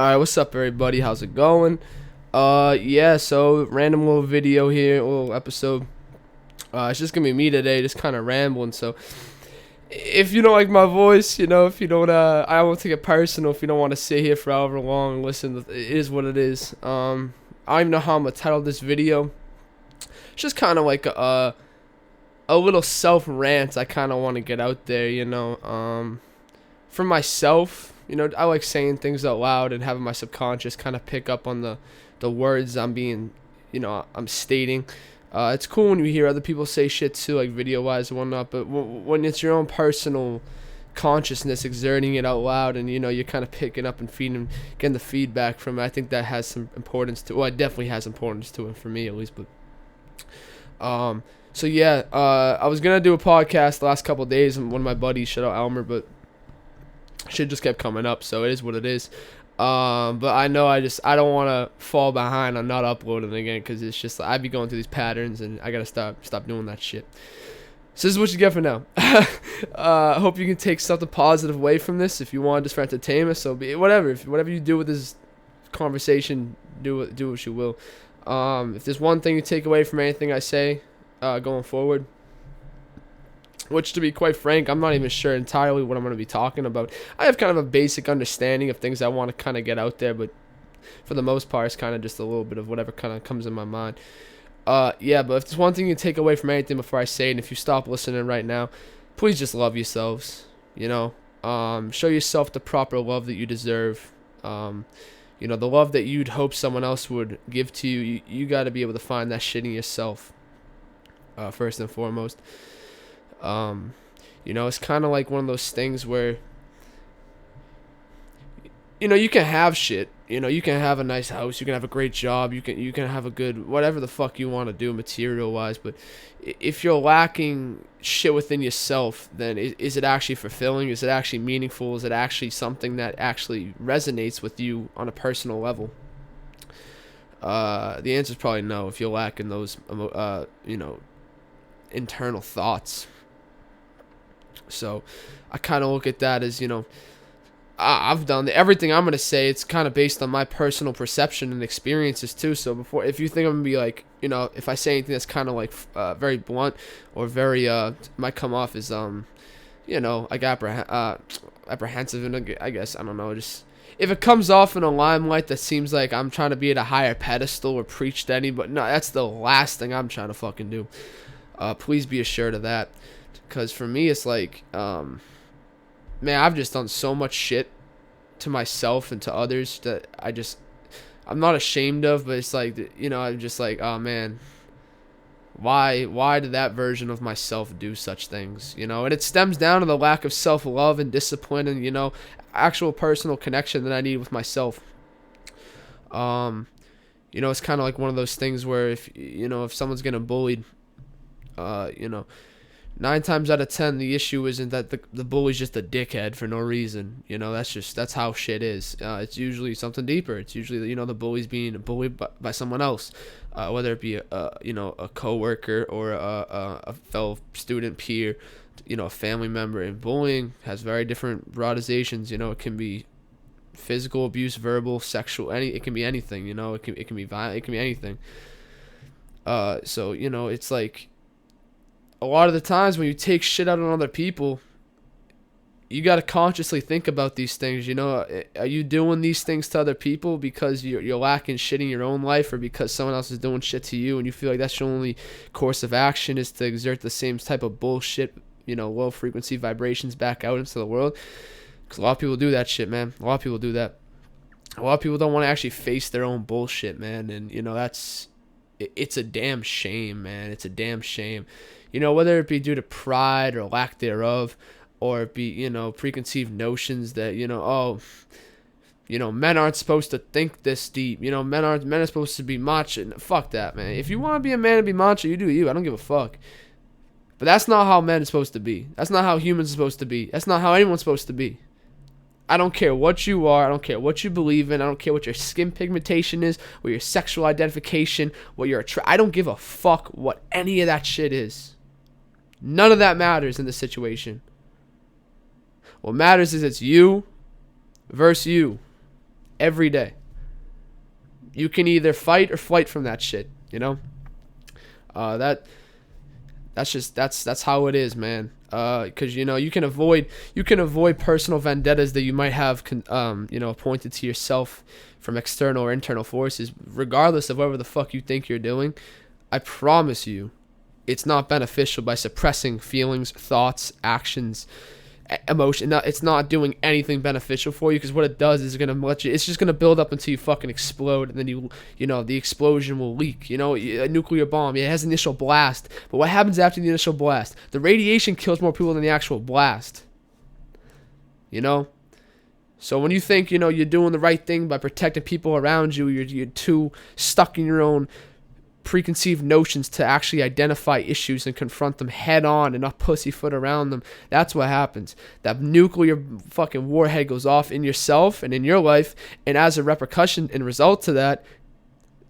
Alright, what's up everybody? How's it going? Yeah, so random little video here, a little episode. It's just gonna be me today, just kinda rambling, so if you don't like my voice, if you don't I won't take it personal if you don't wanna sit here for however long and listen. It is what it is. I don't even know how I'm gonna title this video. It's just kinda like a little self rant I kinda wanna get out there. For myself, I like saying things out loud and having my subconscious kind of pick up on the words I'm stating. It's cool when you hear other people say shit too, like video wise and whatnot, but when it's your own personal consciousness exerting it out loud and you're kind of picking up and getting the feedback from it, I think that has some importance to, well, it definitely has importance to it for me at least. But so yeah, I was gonna do a podcast the last couple of days, and one of my buddies, shout out Elmer, but shit just kept coming up, so it is what it is. But I know I don't want to fall behind on not uploading again, because it's just I'd be going through these patterns and I gotta stop doing that shit. So this is what you get for now. Hope you can take something positive away from this. If you want just for entertainment, so be whatever. Whatever you do with this conversation, do what you will. If there's one thing you take away from anything I say going forward, which, to be quite frank, I'm not even sure entirely what I'm going to be talking about. I have kind of a basic understanding of things I want to kind of get out there, but for the most part, it's kind of just a little bit of whatever kind of comes in my mind. Yeah, but if there's one thing you take away from anything before I say it, and if you stop listening right now, please just love yourselves. Show yourself the proper love that you deserve. The love that you'd hope someone else would give to you. You got to be able to find that shit in yourself, first and foremost. It's kind of like one of those things where, you can have shit, you can have a nice house, you can have a great job, you can have a good, whatever the fuck you want to do material wise, but if you're lacking shit within yourself, then is it actually fulfilling? Is it actually meaningful? Is it actually something that actually resonates with you on a personal level? The answer is probably no, if you're lacking those, internal thoughts. So I kind of look at that as, I've done everything I'm going to say. It's kind of based on my personal perception and experiences too. So if you think I'm going to be like, if I say anything that's kind of like very blunt or very, might come off as, like apprehensive, and I guess, I don't know, just if it comes off in a limelight that seems like I'm trying to be at a higher pedestal or preach to anybody, no, that's the last thing I'm trying to fucking do. Please be assured of that. Because for me, it's like, man, I've just done so much shit to myself and to others that I'm not ashamed of, but it's like, I'm just like, oh man, why did that version of myself do such things? And it stems down to the lack of self-love and discipline and, actual personal connection that I need with myself. It's kind of like one of those things where if someone's getting bullied, 9 times out of 10, the issue isn't that the bully's just a dickhead for no reason. That's how shit is. It's usually something deeper. It's usually, the bully's being bullied by someone else, whether it be a coworker or a fellow student, peer, a family member. And bullying has very different broadizations. It can be physical abuse, verbal, sexual, it can be anything. It can be violent. It can be anything. So it's like, a lot of the times when you take shit out on other people, you got to consciously think about these things. Are you doing these things to other people because you're lacking shit in your own life, or because someone else is doing shit to you and you feel like that's your only course of action is to exert the same type of bullshit, low frequency vibrations back out into the world? Because a lot of people do that shit, man. A lot of people do that. A lot of people don't want to actually face their own bullshit, man. And, it's a damn shame, man. It's a damn shame. Whether it be due to pride or lack thereof, or it be, preconceived notions that, men aren't supposed to think this deep. Men are supposed to be macho. Fuck that, man. If you want to be a man and be macho, you do you. I don't give a fuck. But that's not how men are supposed to be. That's not how humans are supposed to be. That's not how anyone's supposed to be. I don't care what you are. I don't care what you believe in. I don't care what your skin pigmentation is, what your sexual identification, what your I don't give a fuck what any of that shit is. None of that matters in this situation. What matters is it's you versus you. every day. You can either fight or flight from that shit, you know? That's how it is, man. Because you can avoid personal vendettas that you might have appointed to yourself from external or internal forces, regardless of whatever the fuck you think you're doing. I promise you, it's not beneficial by suppressing feelings, thoughts, actions, emotion. It's not doing anything beneficial for you, because what it does is it's just gonna build up until you fucking explode, and then the explosion will leak. A nuclear bomb, it has an initial blast, but what happens after the initial blast? The radiation kills more people than the actual blast. So when you think you're doing the right thing by protecting people around you, you're too stuck in your own preconceived notions to actually identify issues and confront them head on and not pussyfoot around them. That's what happens. That nuclear fucking warhead goes off in yourself and in your life, and as a repercussion and result to that,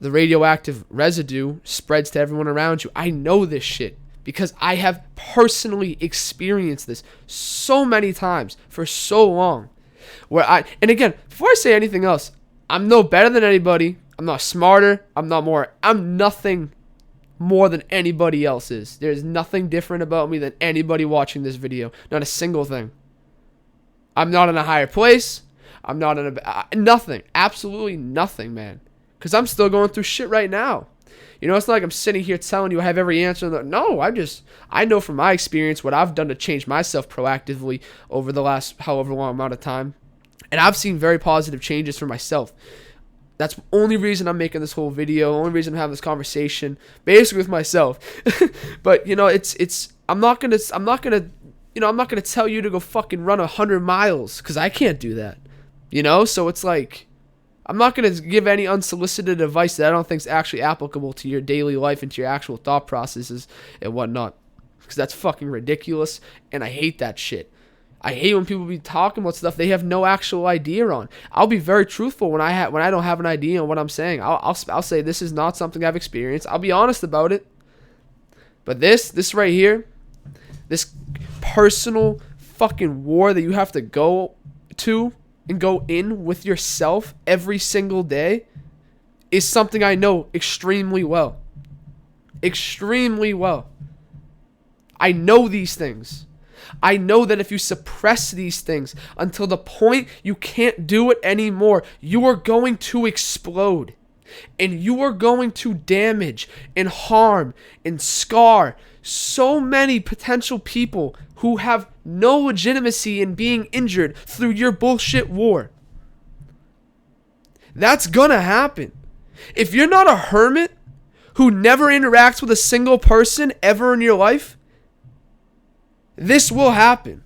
the radioactive residue spreads to everyone around you. I know this shit because I have personally experienced this so many times for so long. And again, before I say anything else, I'm no better than anybody. I'm not smarter. I'm nothing more than anybody else is. There's nothing different about me than anybody watching this video. Not a single thing. I'm not in a higher place. I'm not in nothing. Absolutely nothing, man. Because I'm still going through shit right now. It's not like I'm sitting here telling you I have every answer. No, I know from my experience what I've done to change myself proactively over the last however long amount of time. And I've seen very positive changes for myself. That's the only reason I'm making this whole video, only reason I'm having this conversation, basically with myself. But I'm not gonna tell you to go fucking run 100 miles, because I can't do that. So it's like, I'm not gonna give any unsolicited advice that I don't think is actually applicable to your daily life and to your actual thought processes and whatnot, because that's fucking ridiculous, and I hate that shit. I hate when people be talking about stuff they have no actual idea on. I'll be very truthful when I don't have an idea on what I'm saying. I'll say this is not something I've experienced. I'll be honest about it. But this right here, this personal fucking war that you have to go to and go in with yourself every single day, is something I know extremely well. Extremely well. I know these things. I know that if you suppress these things until the point you can't do it anymore, you are going to explode. And you are going to damage and harm and scar so many potential people who have no legitimacy in being injured through your bullshit war. That's gonna happen. If you're not a hermit who never interacts with a single person ever in your life, this will happen.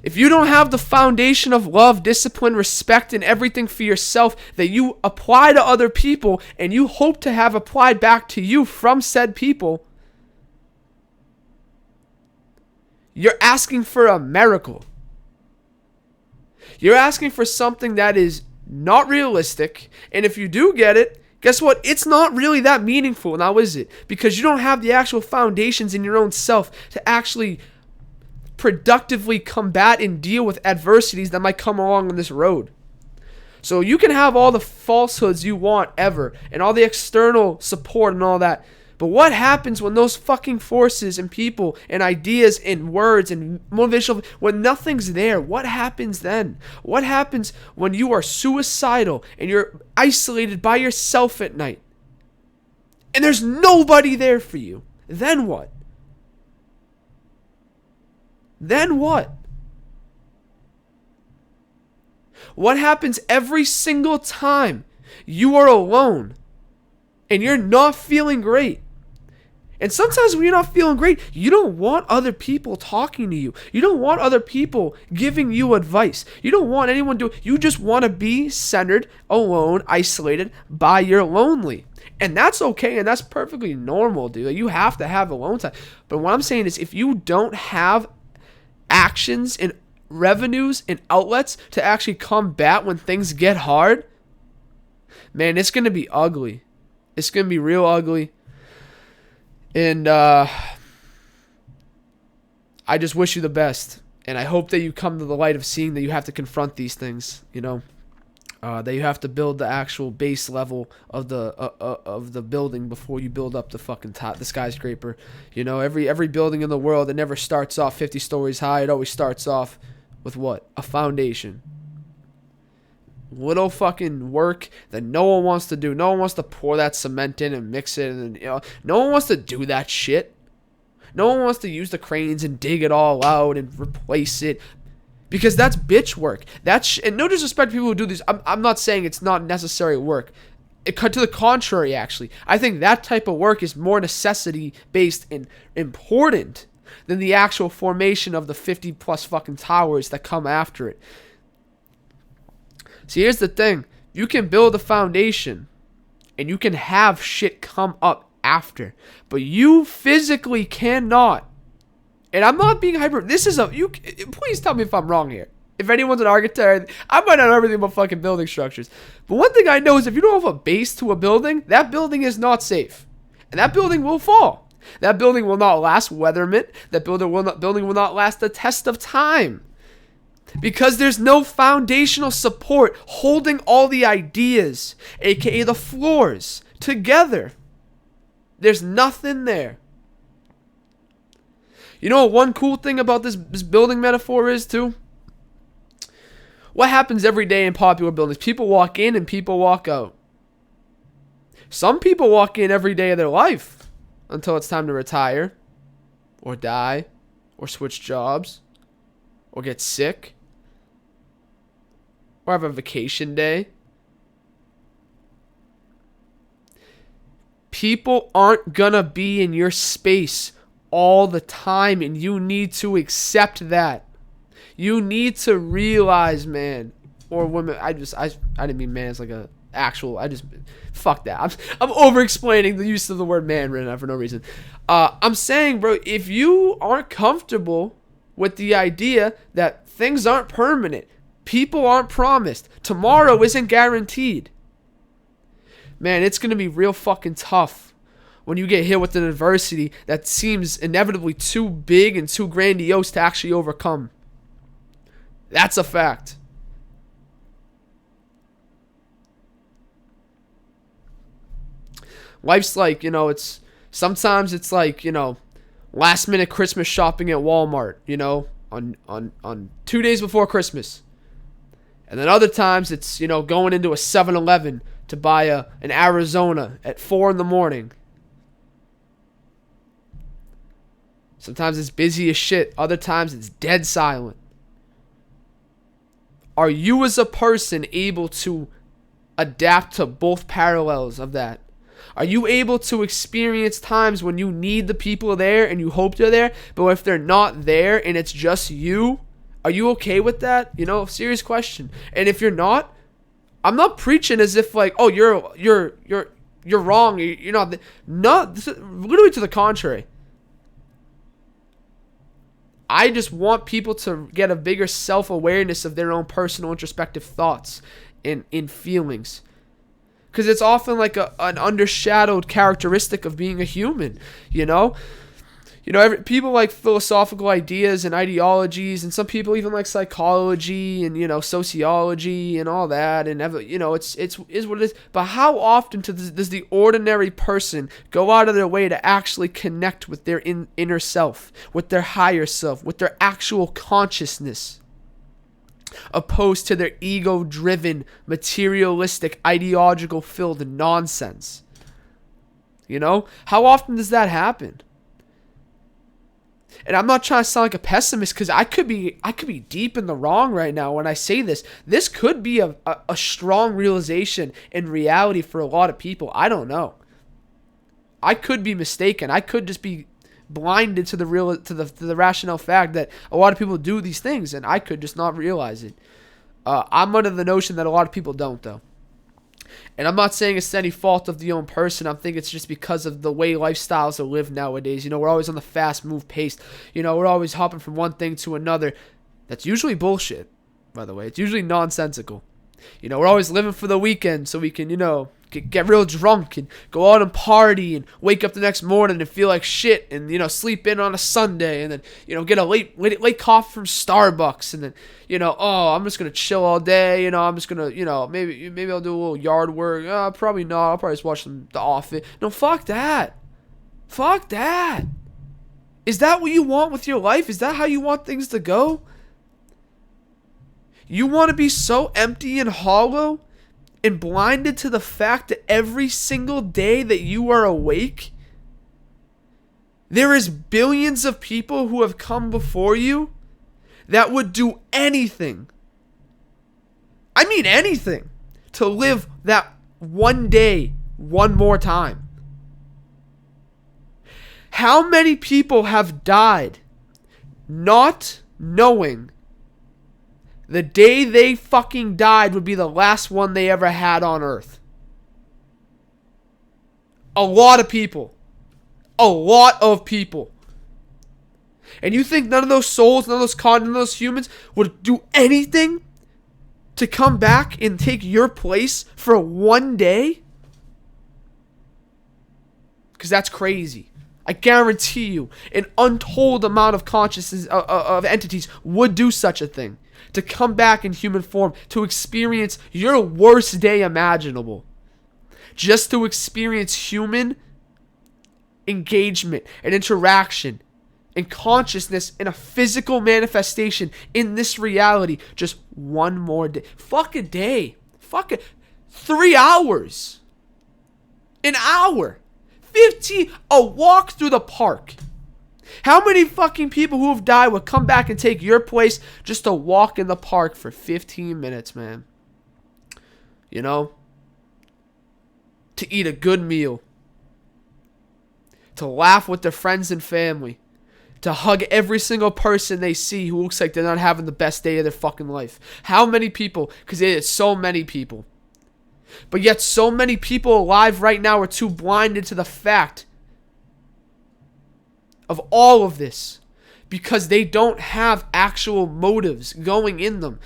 If you don't have the foundation of love, discipline, respect, and everything for yourself that you apply to other people and you hope to have applied back to you from said people, you're asking for a miracle. You're asking for something that is not realistic, and if you do get it, guess what? It's not really that meaningful, now is it? Because you don't have the actual foundations in your own self to actually productively combat and deal with adversities that might come along on this road. So you can have all the falsehoods you want ever, and all the external support and all that, but what happens when those fucking forces and people and ideas and words and motivational, when nothing's there? What happens then? What happens when you are suicidal and you're isolated by yourself at night and there's nobody there for you? Then what? Then what? What happens every single time you are alone and you're not feeling great? And sometimes when you're not feeling great, you don't want other people talking to you. You don't want other people giving you advice. You don't want anyone you just want to be centered, alone, isolated, by your lonely. And that's okay, and that's perfectly normal, dude. You have to have alone time. But what I'm saying is, if you don't have actions and revenues and outlets to actually combat when things get hard, man, it's going to be ugly. It's going to be real ugly. And I just wish you the best. And I hope that you come to the light of seeing that you have to confront these things, that you have to build the actual base level of the building before you build up the fucking top, the skyscraper. Every building in the world, it never starts off 50 stories high. It always starts off with what? A foundation. Little fucking work that no one wants to do. No one wants to pour that cement in and mix it, and no one wants to do that shit. No one wants to use the cranes and dig it all out and replace it, because that's bitch work. And no disrespect to people who do this. I'm not saying it's not necessary work. To the contrary, actually, I think that type of work is more necessity based and important than the actual formation of the 50 plus fucking towers that come after it. See, here's the thing: you can build a foundation, and you can have shit come up after, but you physically cannot. And I'm not being hyper. Please tell me if I'm wrong here. If anyone's an architect, I might not know everything about fucking building structures. But one thing I know is if you don't have a base to a building, that building is not safe, and that building will fall. That building will not last weatherment. That building will not last the test of time, because there's no foundational support holding all the ideas, aka the floors, together. There's nothing there. You know what one cool thing about this building metaphor is too? What happens every day in popular buildings? People walk in and people walk out. Some people walk in every day of their life until it's time to retire, or die, or switch jobs, or get sick, or have a vacation day. People aren't gonna be in your space all the time, and you need to accept that. You need to realize, man, or women. I didn't mean man as like a actual. Fuck that. I'm over explaining the use of the word man right now for no reason. I'm saying, bro, if you aren't comfortable with the idea that things aren't permanent, people aren't promised, tomorrow isn't guaranteed, man, it's going to be real fucking tough when you get hit with an adversity that seems inevitably too big and too grandiose to actually overcome. That's a fact. Life's like, sometimes it's like, last minute Christmas shopping at Walmart, on 2 days before Christmas. And then other times it's, going into a 7-Eleven to buy an Arizona at 4 a.m. Sometimes it's busy as shit. Other times it's dead silent. Are you as a person able to adapt to both parallels of that? Are you able to experience times when you need the people there and you hope they're there, but if they're not there and it's just you, are you okay with that? Serious question. And if you're not, I'm not preaching as if like, oh, you're wrong. You're not. Literally to the contrary. I just want people to get a bigger self-awareness of their own personal introspective thoughts and feelings. Because it's often like an undershadowed characteristic of being a human, people like philosophical ideas and ideologies, and some people even like psychology and, sociology and all that. And, it's what it is. But how often does the ordinary person go out of their way to actually connect with their inner self, with their higher self, with their actual consciousness, opposed to their ego-driven, materialistic, ideological-filled nonsense? How often does that happen? And I'm not trying to sound like a pessimist, because I could be deep in the wrong right now when I say this. This could be a strong realization in reality for a lot of people. I don't know. I could be mistaken. I could just be blinded to the rational fact that a lot of people do these things, and I could just not realize it. I'm under the notion that a lot of people don't, though. And I'm not saying it's any fault of the own person. I'm thinking it's just because of the way lifestyles are lived nowadays. We're always on the fast move pace. We're always hopping from one thing to another. That's usually bullshit, by the way. It's usually nonsensical. We're always living for the weekend so we can, get real drunk and go out and party and wake up the next morning and feel like shit and, sleep in on a Sunday and then, get a late coffee from Starbucks and then, I'm just going to chill all day. I'm just going to, maybe I'll do a little yard work. Probably not. I'll probably just watch The Office. No, fuck that. Fuck that. Is that what you want with your life? Is that how you want things to go? You want to be so empty and hollow and blinded to the fact that every single day that you are awake, there is billions of people who have come before you that would do anything, I mean anything, to live that one day one more time. How many people have died not knowing the day they fucking died would be the last one they ever had on Earth? A lot of people. A lot of people. And you think none of those souls, none of those humans would do anything to come back and take your place for one day? Because that's crazy. I guarantee you, an untold amount of consciousness of entities would do such a thing. To come back in human form, to experience your worst day imaginable. Just to experience human engagement and interaction and consciousness in a physical manifestation in this reality. Just one more day. Fuck a day. Fuck it. 3 hours. An hour. 15. A walk through the park. How many fucking people who have died would come back and take your place just to walk in the park for 15 minutes, man? To eat a good meal. To laugh with their friends and family. To hug every single person they see who looks like they're not having the best day of their fucking life. How many people? Because it is so many people. But yet so many people alive right now are too blinded to the fact of all of this because they don't have actual motives going in them.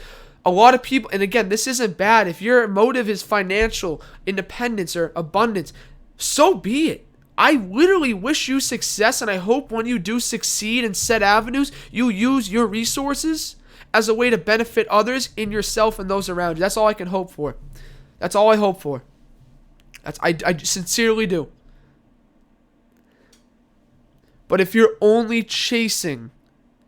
A lot of people, and again, this isn't bad. If your motive is financial independence or abundance, so be it. I literally wish you success, and I hope when you do succeed in said avenues, you use your resources as a way to benefit others in yourself and those around you. That's all I can hope for. That's all I hope for. I sincerely do. But if you're only chasing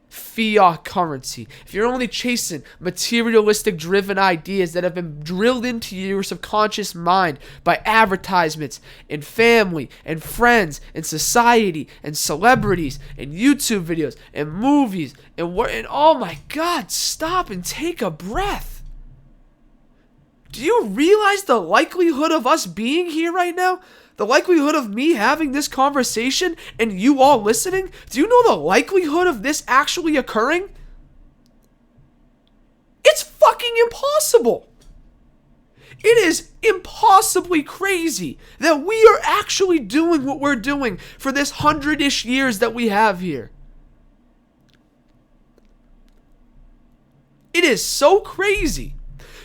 fiat currency, if you're only chasing materialistic driven ideas that have been drilled into your subconscious mind by advertisements and family and friends and society and celebrities and YouTube videos and movies and oh my God, stop and take a breath. Do you realize the likelihood of us being here right now? The likelihood of me having this conversation and you all listening? Do you know the likelihood of this actually occurring? It's fucking impossible. It is impossibly crazy that we are actually doing what we're doing for this 100-ish years that we have here. It is so crazy.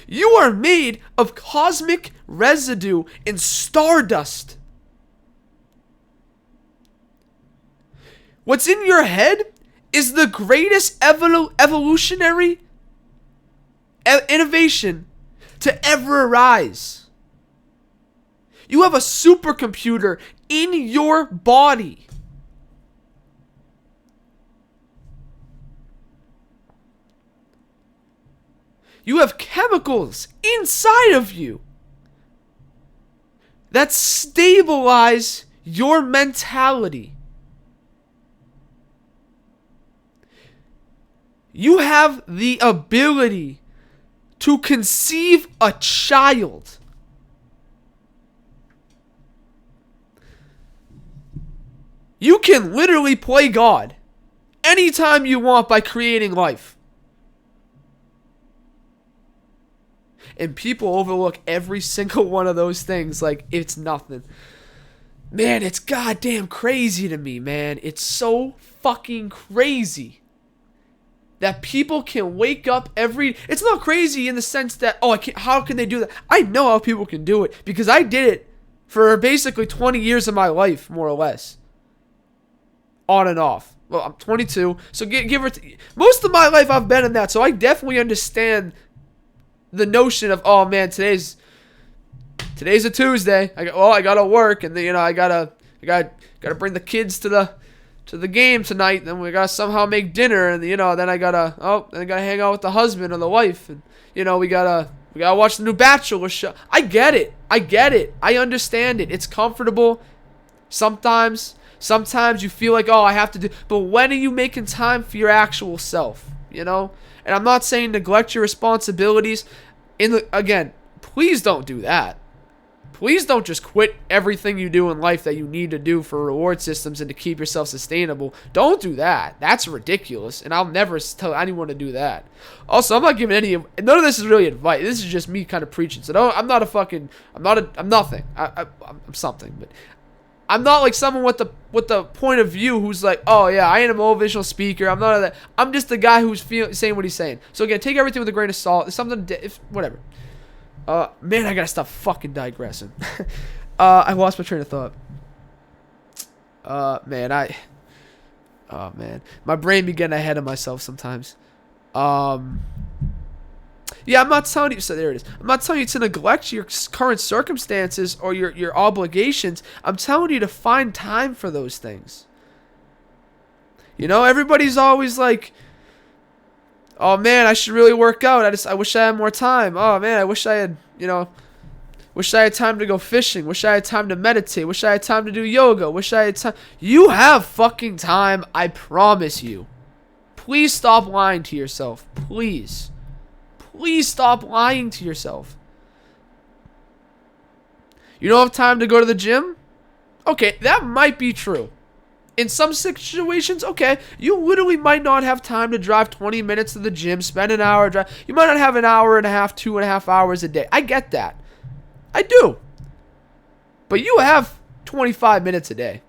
You are made of cosmic residue and stardust. What's in your head is the greatest evolutionary innovation to ever arise. You have a supercomputer in your body. You have chemicals inside of you that stabilize your mentality. You have the ability to conceive a child. You can literally play God anytime you want by creating life. And people overlook every single one of those things like it's nothing. Man, it's goddamn crazy to me, man. It's so fucking crazy that people can wake up It's not crazy in the sense that, how can they do that? I know how people can do it because I did it for basically 20 years of my life, more or less. On and off. Well, I'm 22, so give or most of my life I've been in that, so I definitely understand the notion of, oh man, today's a Tuesday. I gotta work, and then, I gotta bring the kids to the game tonight. Then we gotta somehow make dinner, and then I gotta hang out with the husband or the wife, and we gotta watch the new Bachelor show. I get it. I understand it. It's comfortable. Sometimes you feel like, oh, I have to do, but when are you making time for your actual self? And I'm not saying neglect your responsibilities. Again, please don't do that. Please don't just quit everything you do in life that you need to do for reward systems and to keep yourself sustainable. Don't do that. That's ridiculous, and I'll never tell anyone to do that. Also, I'm not giving none of this is really advice. This is just me kind of preaching. So I'm nothing. I'm something, but I'm not like someone with the point of view who's like, oh yeah, I ain't a motivational speaker. I'm not that. I'm just the guy who's saying what he's saying. So again, take everything with a grain of salt. It's something, whatever. Man, I gotta stop fucking digressing. I lost my train of thought. Man, my brain be getting ahead of myself sometimes. Yeah, I'm not telling you. So there it is. I'm not telling you to neglect your current circumstances or your obligations. I'm telling you to find time for those things. Everybody's always like, oh man, I should really work out. I wish I had more time. Oh man, I wish I had, wish I had time to go fishing. Wish I had time to meditate. Wish I had time to do yoga. Wish I had time. You have fucking time. I promise you. Please stop lying to yourself. Please. Please stop lying to yourself. You don't have time to go to the gym? Okay, that might be true. In some situations, okay, you literally might not have time to drive 20 minutes to the gym, spend an hour drive. You might not have an hour and a half, 2.5 hours a day. I get that. I do. But you have 25 minutes a day.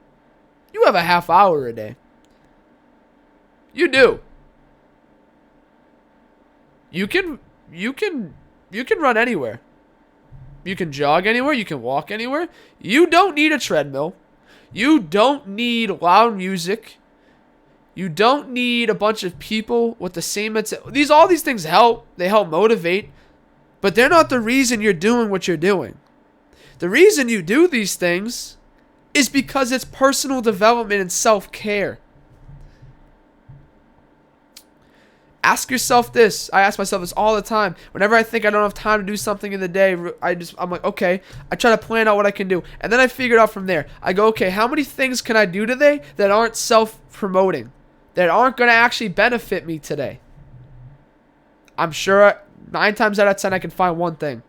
You have a half hour a day. You do. You can run anywhere. You can jog anywhere. You can walk anywhere. You don't need a treadmill. You don't need loud music. You don't need a bunch of people with the same... All these things help. They help motivate. But they're not the reason you're doing what you're doing. The reason you do these things is because it's personal development and self-care. Ask yourself this. I ask myself this all the time. Whenever I think I don't have time to do something in the day, I'm like, okay. I try to plan out what I can do. And then I figure it out from there. I go, okay, how many things can I do today that aren't self-promoting? That aren't going to actually benefit me today? I'm sure 9 times out of 10 I can find one thing.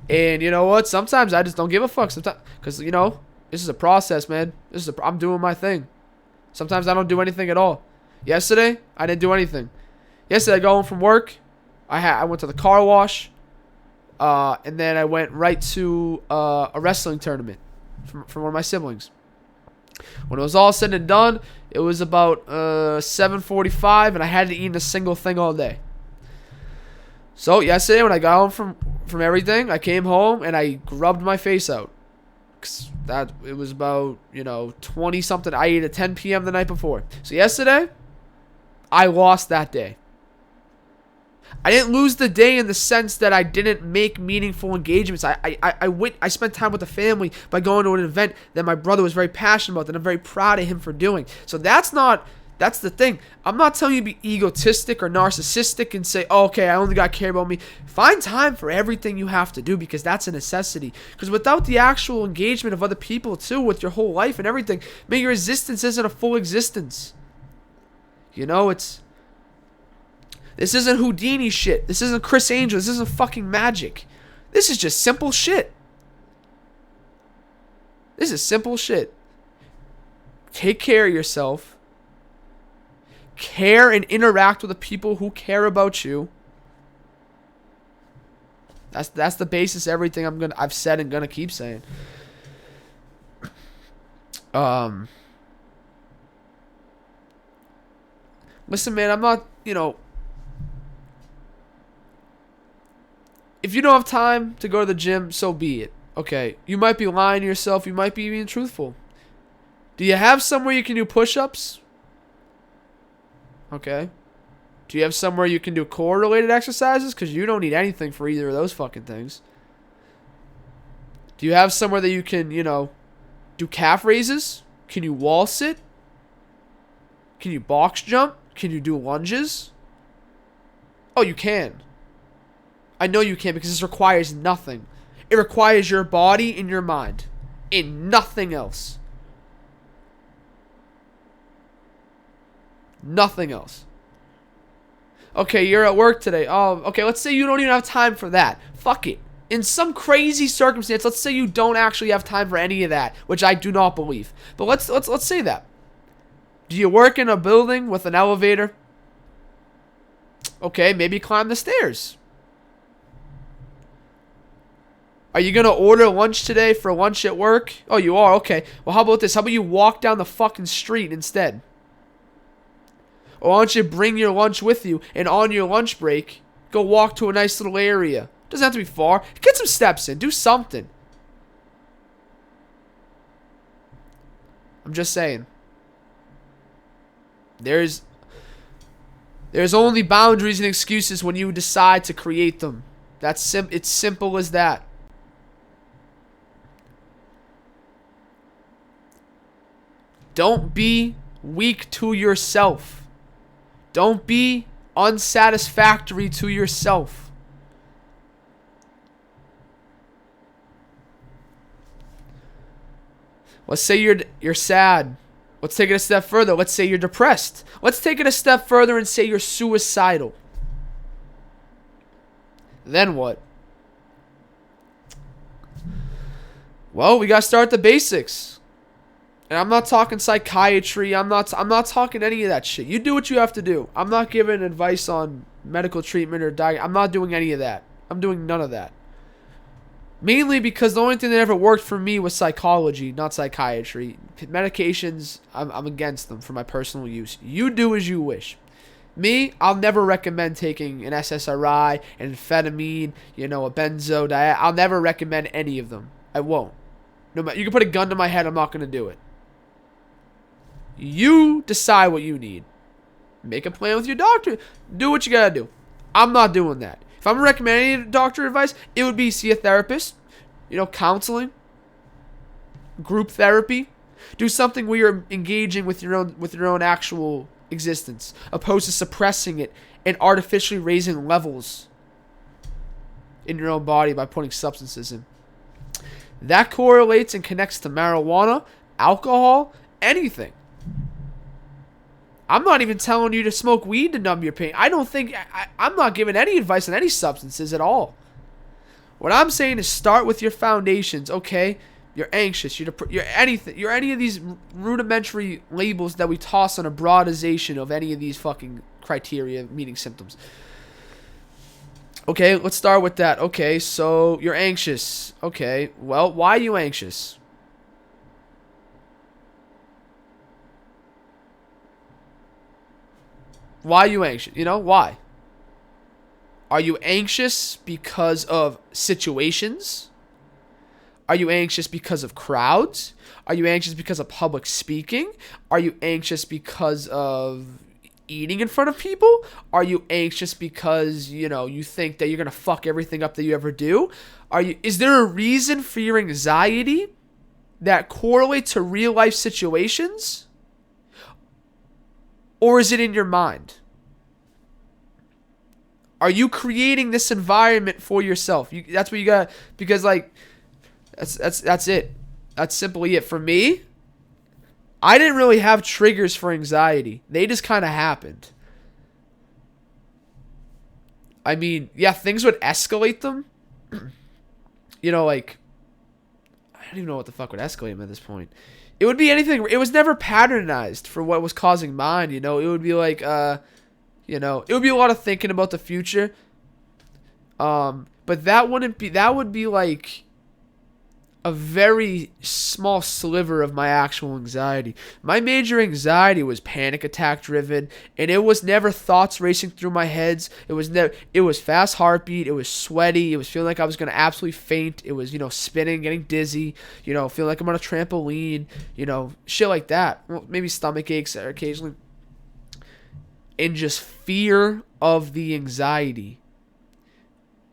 And you know what? Sometimes I just don't give a fuck. Sometimes, because, this is a process, man. I'm doing my thing. Sometimes I don't do anything at all. Yesterday, I didn't do anything. Yesterday, I got home from work. I went to the car wash. And then I went right to a wrestling tournament from one of my siblings. When it was all said and done, it was about 7:45, and I hadn't eaten a single thing all day. So yesterday, when I got home from everything, I came home and I grubbed my face out. It was about 20 something. I ate at 10 p.m. the night before. So yesterday, I lost that day. I didn't lose the day in the sense that I didn't make meaningful engagements. I spent time with the family by going to an event that my brother was very passionate about, that I'm very proud of him for doing. So that's the thing. I'm not telling you to be egotistic or narcissistic and say, oh, okay, I only got to care about me. Find time for everything you have to do, because that's a necessity. Because without the actual engagement of other people too, with your whole life and everything, man, your existence isn't a full existence. This isn't Houdini shit. This isn't Chris Angel. This isn't fucking magic. This is just simple shit. This is simple shit. Take care of yourself. Care and interact with the people who care about you. That's the basis of everything I've said and gonna keep saying. Listen, man, I'm not, if you don't have time to go to the gym, so be it. Okay, you might be lying to yourself. You might be being truthful. Do you have somewhere you can do push-ups? Okay. Do you have somewhere you can do core-related exercises? Because you don't need anything for either of those fucking things. Do you have somewhere that you can, do calf raises? Can you wall sit? Can you box jump? Can you do lunges? Oh, you can. I know you can because this requires nothing. It requires your body and your mind. And nothing else. Nothing else. Okay, you're at work today. Oh, okay, let's say you don't even have time for that. Fuck it. In some crazy circumstance, let's say you don't actually have time for any of that, which I do not believe. But let's say that. Do you work in a building with an elevator? Okay, maybe climb the stairs. Are you going to order lunch today for lunch at work? Oh, you are? Okay. Well, how about this? How about you walk down the fucking street instead? Or why don't you bring your lunch with you, and on your lunch break, go walk to a nice little area. Doesn't have to be far. Get some steps in. Do something. I'm just saying. There's only boundaries and excuses when you decide to create them. It's simple as that. Don't be weak to yourself. Don't be unsatisfactory to yourself. Let's say you're sad. Let's take it a step further. Let's say you're depressed. Let's take it a step further and say you're suicidal. Then what? Well, we got to start at the basics. And I'm not talking psychiatry. I'm not talking any of that shit. You do what you have to do. I'm not giving advice on medical treatment or diet. I'm not doing any of that. I'm doing none of that. Mainly because the only thing that ever worked for me was psychology, not psychiatry. Medications, I'm against them for my personal use. You do as you wish. Me, I'll never recommend taking an SSRI, an amphetamine, a benzo diet. I'll never recommend any of them. I won't. No matter, you can put a gun to my head, I'm not going to do it. You decide what you need. Make a plan with your doctor. Do what you got to do. I'm not doing that. If I'm recommending any doctor advice, it would be see a therapist, counseling, group therapy. Do something where you're engaging with your own actual existence, opposed to suppressing it and artificially raising levels in your own body by putting substances in. That correlates and connects to marijuana, alcohol, anything. I'm not even telling you to smoke weed to numb your pain. I'm not giving any advice on any substances at all. What I'm saying is start with your foundations, okay? You're anxious, you're anything. You're any of these rudimentary labels that we toss on a broadization of any of these fucking criteria meeting symptoms. Okay, let's start with that. Okay, so you're anxious. Okay, well, why are you anxious? Why are you anxious? Why? Are you anxious because of situations? Are you anxious because of crowds? Are you anxious because of public speaking? Are you anxious because of eating in front of people? Are you anxious because, you think that you're going to fuck everything up that you ever do? Is there a reason for your anxiety that correlates to real life situations? Or is it in your mind? Are you creating this environment for yourself? That's what you got, because that's it. That's simply it. For me, I didn't really have triggers for anxiety. They just kind of happened. I mean, yeah, things would escalate them. I don't even know what the fuck would escalate them at this point. It would be anything. It was never patternized for what was causing mine. It would be like, it would be a lot of thinking about the future. But that would be like a very small sliver of my actual anxiety. My major anxiety was panic attack driven, and it was never thoughts racing through my heads. It was fast heartbeat, it was sweaty, it was feeling like I was going to absolutely faint. It was, spinning, getting dizzy, feeling like I'm on a trampoline, shit like that. Well, maybe stomach aches occasionally. And just fear of the anxiety.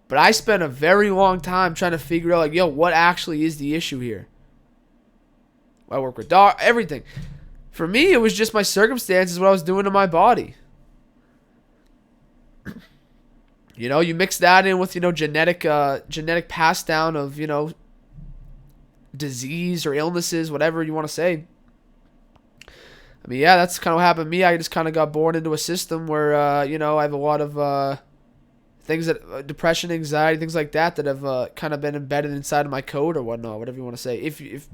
But I spent a very long time trying to figure out, what actually is the issue here? I work with dogs, everything. For me, it was just my circumstances, what I was doing to my body. You mix that in with, genetic pass down of, disease or illnesses, whatever you want to say. I mean, yeah, that's kind of what happened to me. I just kind of got born into a system where, I have a lot of things that depression, anxiety, things like that have kind of been embedded inside of my code or whatnot, whatever you want to say. If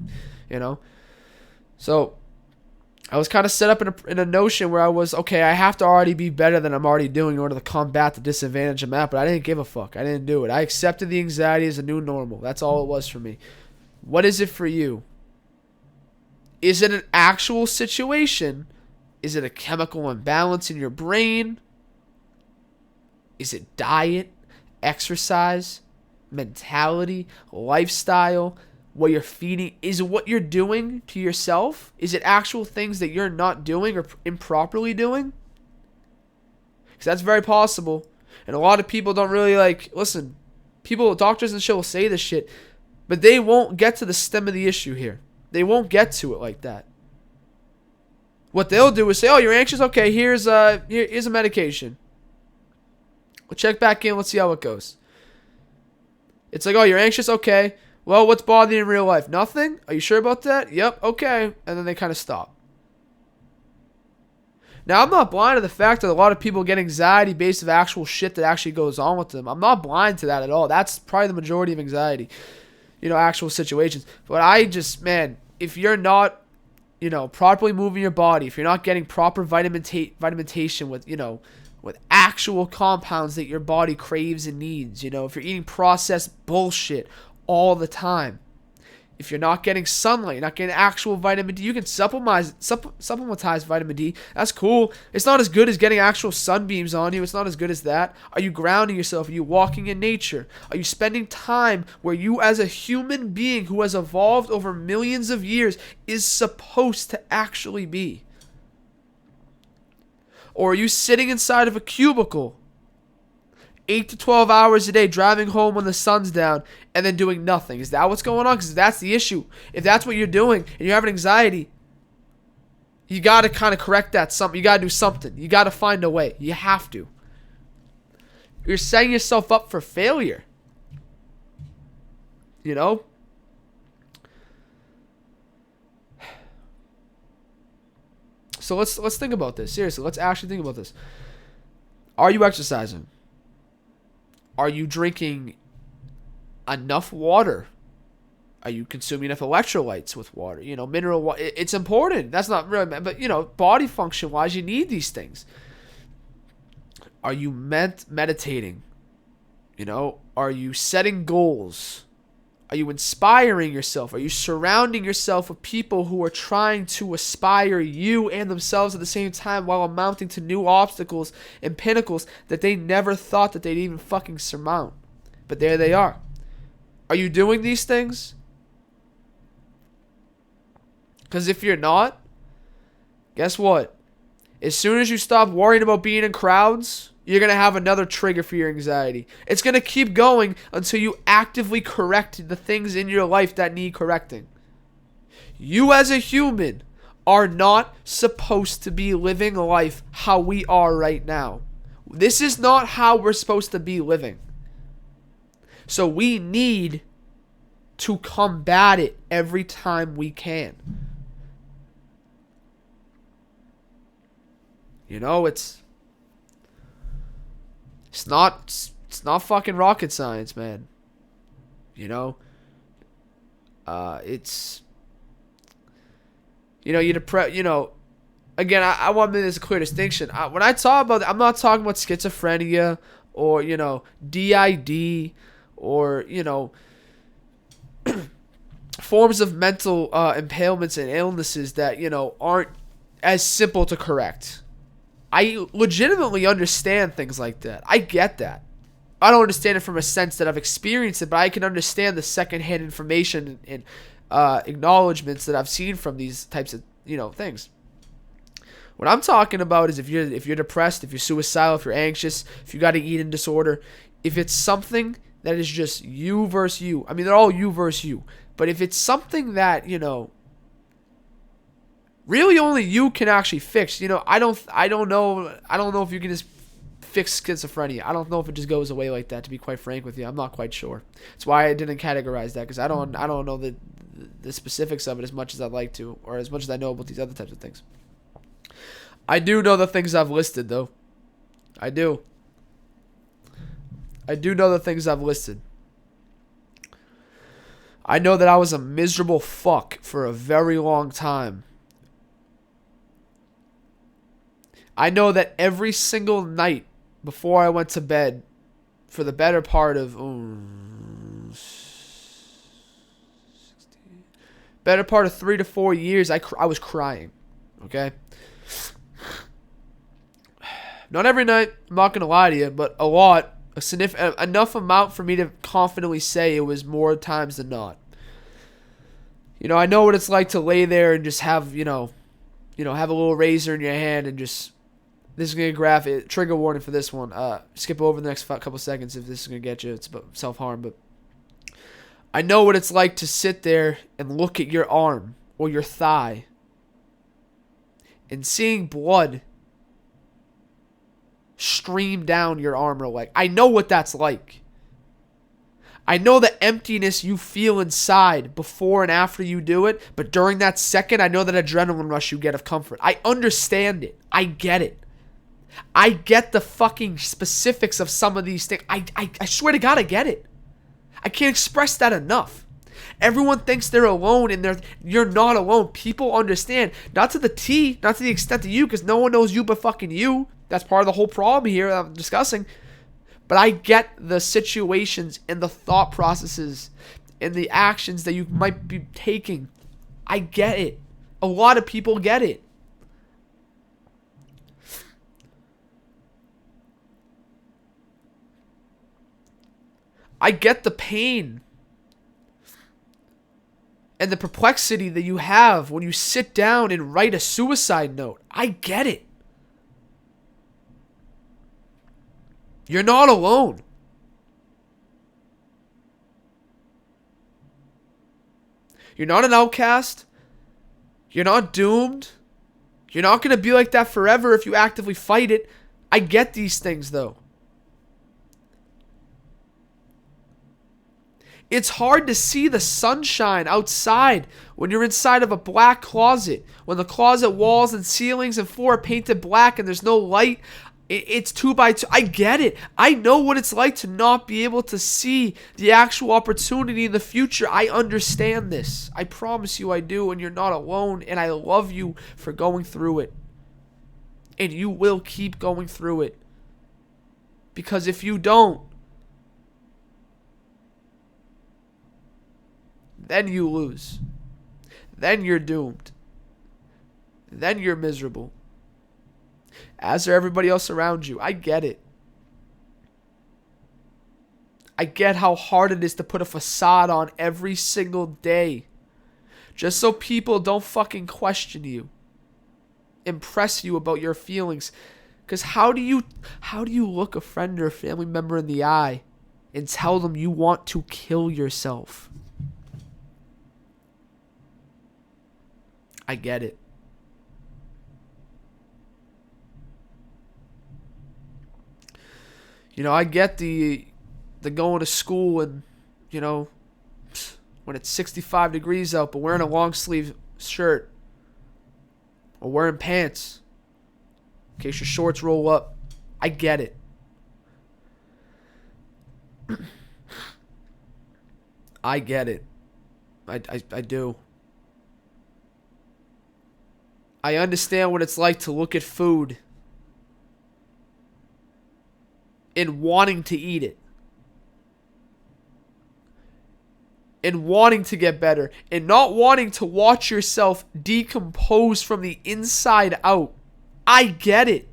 so I was kind of set up in a notion where I was, okay, I have to already be better than I'm already doing in order to combat the disadvantage I'm at, but I didn't give a fuck. I didn't do it. I accepted the anxiety as a new normal. That's all it was for me. What is it for you? Is it an actual situation? Is it a chemical imbalance in your brain? Is it diet, exercise, mentality, lifestyle, what you're feeding? Is it what you're doing to yourself? Is it actual things that you're not doing or improperly doing? Because that's very possible. And a lot of people don't really listen. Doctors and shit will say this shit, but they won't get to the stem of the issue here. They won't get to it like that. What they'll do is say, oh, you're anxious? Okay, here's a medication. We'll check back in. Let's see how it goes. It's like, oh, you're anxious? Okay. Well, what's bothering you in real life? Nothing? Are you sure about that? Yep. Okay. And then they kind of stop. Now, I'm not blind to the fact that a lot of people get anxiety based on actual shit that actually goes on with them. I'm not blind to that at all. That's probably the majority of anxiety. Actual situations. But if you're not, properly moving your body, if you're not getting proper vitamintation with actual compounds that your body craves and needs, if you're eating processed bullshit all the time, if you're not getting sunlight, you're not getting actual vitamin D, you can supplementize vitamin D. That's cool. It's not as good as getting actual sunbeams on you. It's not as good as that. Are you grounding yourself? Are you walking in nature? Are you spending time where you as a human being who has evolved over millions of years is supposed to actually be? Or are you sitting inside of a cubicle 8 to 12 hours a day, driving home when the sun's down, and then doing nothing? Is that what's going on? Because that's the issue. If that's what you're doing and you're having anxiety, you got to kind of correct that. You got to do something. You got to find a way. You have to. You're setting yourself up for failure. So let's think about this. Seriously, let's actually think about this. Are you exercising? Are you drinking enough water? Are you consuming enough electrolytes with water? Mineral water. It's important. That's not really, but body function wise, you need these things. Are you meditating? Are you setting goals? Are you inspiring yourself? Are you surrounding yourself with people who are trying to aspire you and themselves at the same time while amounting to new obstacles and pinnacles that they never thought that they'd even fucking surmount? But there they are. Are you doing these things? Because if you're not, guess what? As soon as you stop worrying about being in crowds, you're going to have another trigger for your anxiety. It's going to keep going until you actively correct the things in your life that need correcting. You as a human are not supposed to be living life how we are right now. This is not how we're supposed to be living. So we need to combat it every time we can. It's not fucking rocket science, man. It's again, I want to make this a clear distinction. When I talk about I'm not talking about schizophrenia or DID or forms of mental impairments and illnesses that, aren't as simple to correct. I legitimately understand things like that. I get that. I don't understand it from a sense that I've experienced it, but I can understand the secondhand information and acknowledgments that I've seen from these types of, things. What I'm talking about is if you're depressed, if you're suicidal, if you're anxious, if you got an eating disorder, if it's something that is just you versus you. I mean, they're all you versus you. But if it's something that, really only you can actually fix, I don't know if you can just fix schizophrenia. I don't know if it just goes away like that, to be quite frank with you. I'm not quite sure. That's why I didn't categorize that, because I don't know the specifics of it as much as I'd like to, or as much as I know about these other types of things. I do know the things I've listed, though. I do know the things I've listed. I know that I was a miserable fuck for a very long time. I know that every single night before I went to bed, for the better part of 3 to 4 years, I was crying. Okay? Not every night, I'm not going to lie to you, but a lot. Enough amount for me to confidently say it was more times than not. I know what it's like to lay there and just have, have a little razor in your hand and just, this is going to graphic, trigger warning for this one. Skip over the next couple seconds if this is going to get you. It's about self-harm, but I know what it's like to sit there and look at your arm or your thigh and seeing blood stream down your arm or leg. I know what that's like. I know the emptiness you feel inside before and after you do it, but during that second, I know that adrenaline rush you get of comfort. I understand it. I get it. I get the fucking specifics of some of these things. I swear to God, I get it. I can't express that enough. Everyone thinks they're alone, and you're not alone. People understand. Not to the T, not to the extent of you, because no one knows you but fucking you. That's part of the whole problem here that I'm discussing. But I get the situations and the thought processes and the actions that you might be taking. I get it. A lot of people get it. I get the pain and the perplexity that you have when you sit down and write a suicide note. I get it. You're not alone. You're not an outcast. You're not doomed. You're not going to be like that forever if you actively fight it. I get these things, though. It's hard to see the sunshine outside when you're inside of a black closet. When the closet walls and ceilings and floor are painted black and there's no light. It's 2x2. I get it. I know what it's like to not be able to see the actual opportunity in the future. I understand this. I promise you I do, and you're not alone, and I love you for going through it. And you will keep going through it. Because if you don't, then you lose. Then you're doomed. Then you're miserable. As are everybody else around you. I get it. I get how hard it is to put a facade on every single day. Just so people don't fucking question you. Impress you about your feelings. Because how do you look a friend or a family member in the eye and tell them you want to kill yourself? I get it. I get the going to school and, when it's 65 degrees out, but wearing a long sleeve shirt or wearing pants in case your shorts roll up. I get it. I get it. I do. I understand what it's like to look at food and wanting to eat it. and wanting to get better and not wanting to watch yourself decompose from the inside out. I get it.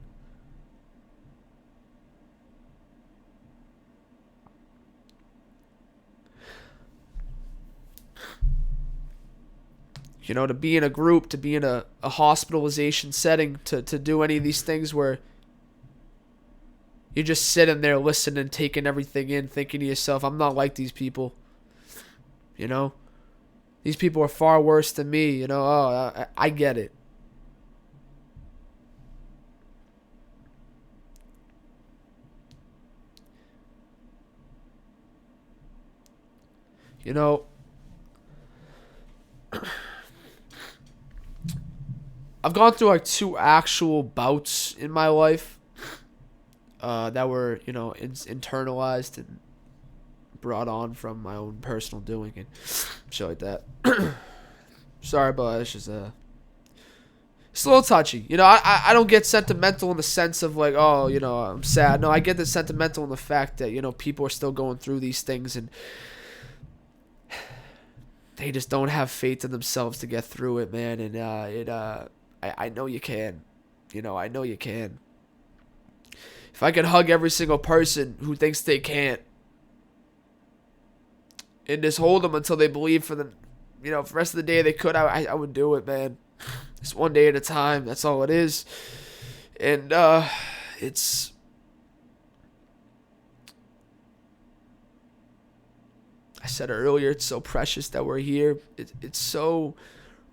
You know, to be in a group, to be in a hospitalization setting, to do any of these things where you're just sitting there listening, taking everything in, thinking to yourself, I'm not like these people. You know? These people are far worse than me. You know, I get it. You know, I've gone through like 2 actual bouts in my life that were, you know, internalized and brought on from my own personal doing and shit like that. Sorry, but it's just it's a little touchy. You know, I don't get sentimental in the sense of like, oh, you know, I'm sad. No, I get the sentimental in the fact that, you know, people are still going through these things and they just don't have faith in themselves to get through it, man. And I know you can. You know, I know you can. If I could hug every single person who thinks they can't and just hold them until they believe for the, you know, for the rest of the day they could, I would do it, man. It's one day at a time. That's all it is. And it's... I said earlier, it's so precious that we're here. It's so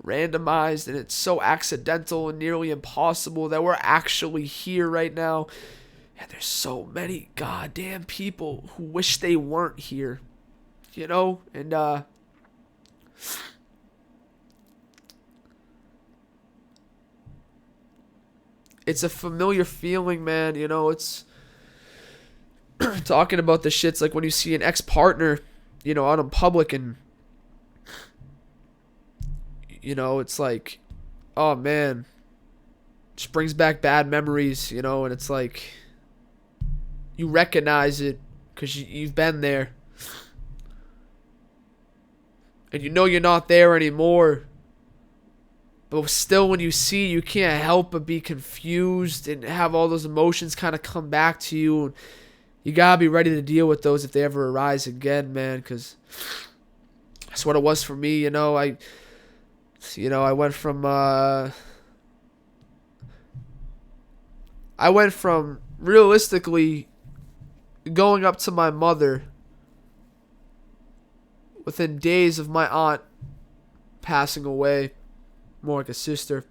randomized and it's so accidental and nearly impossible that we're actually here right now. And there's so many goddamn people who wish they weren't here. You know? And it's a familiar feeling, man. You know, it's talking about the shits like when you see an ex-partner, you know, out in public and, you know, it's like, oh man, just brings back bad memories, you know, and it's like, you recognize it because you've been there. And you know you're not there anymore. But still, when you see, you can't help but be confused and have all those emotions kind of come back to you. And you gotta be ready to deal with those if they ever arise again, man. Because that's what it was for me, you know. I went from realistically going up to my mother within days of my aunt passing away, more like a sister,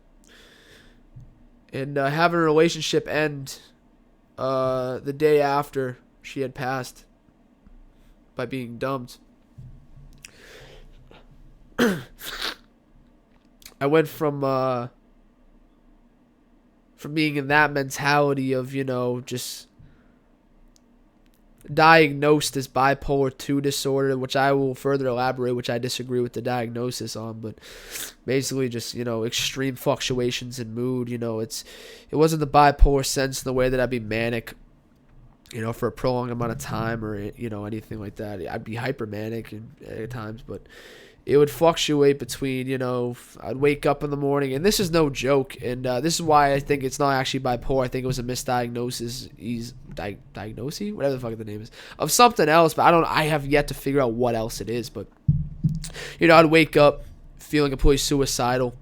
and having a relationship end the day after she had passed by being dumped. I went from being in that mentality of, you know, just diagnosed as bipolar 2 disorder, which I will further elaborate, which I disagree with the diagnosis on, but basically just, you know, extreme fluctuations in mood. You know, it wasn't the bipolar sense in the way that I'd be manic, you know, for a prolonged amount of time or, you know, anything like that. I'd be hypermanic at times, but it would fluctuate between, you know, I'd wake up in the morning, and this is no joke, and this is why I think it's not actually bipolar. I think it was a misdiagnosis, diagnosis, whatever the fuck the name is, of something else, but I have yet to figure out what else it is. But, you know, I'd wake up feeling completely suicidal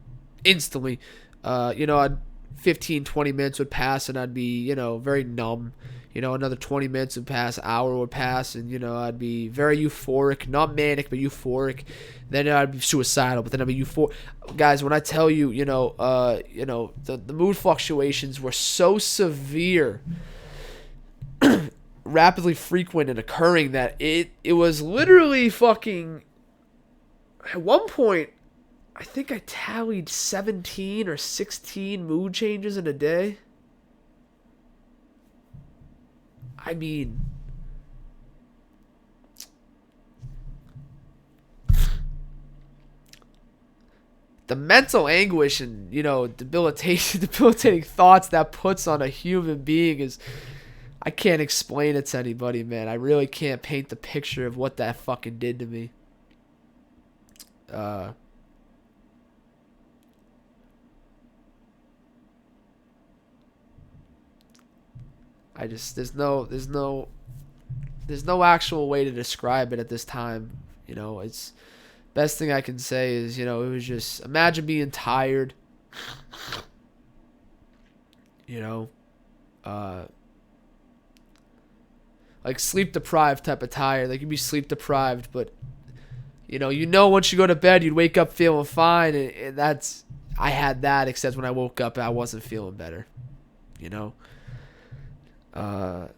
instantly. You know, 15-20 minutes would pass, and I'd be, you know, very numb. You know, another 20 minutes would pass, hour would pass, and, you know, I'd be very euphoric, not manic, but euphoric. Then I'd be suicidal, but then I'd be euphoric. Guys, when I tell you, the mood fluctuations were so severe, rapidly frequent and occurring that it was literally fucking, at one point, I think I tallied 17 or 16 mood changes in a day. I mean, the mental anguish and, you know, debilitating thoughts that puts on a human being is, I can't explain it to anybody, man. I really can't paint the picture of what that fucking did to me. I just there's no actual way to describe it at this time. It's best thing I can say is, it was just, imagine being tired, you know, uh, like sleep deprived type of tired. Like you'd be sleep deprived, but once you go to bed, you'd wake up feeling fine, and I had that, except when I woke up, I wasn't feeling better, you know. I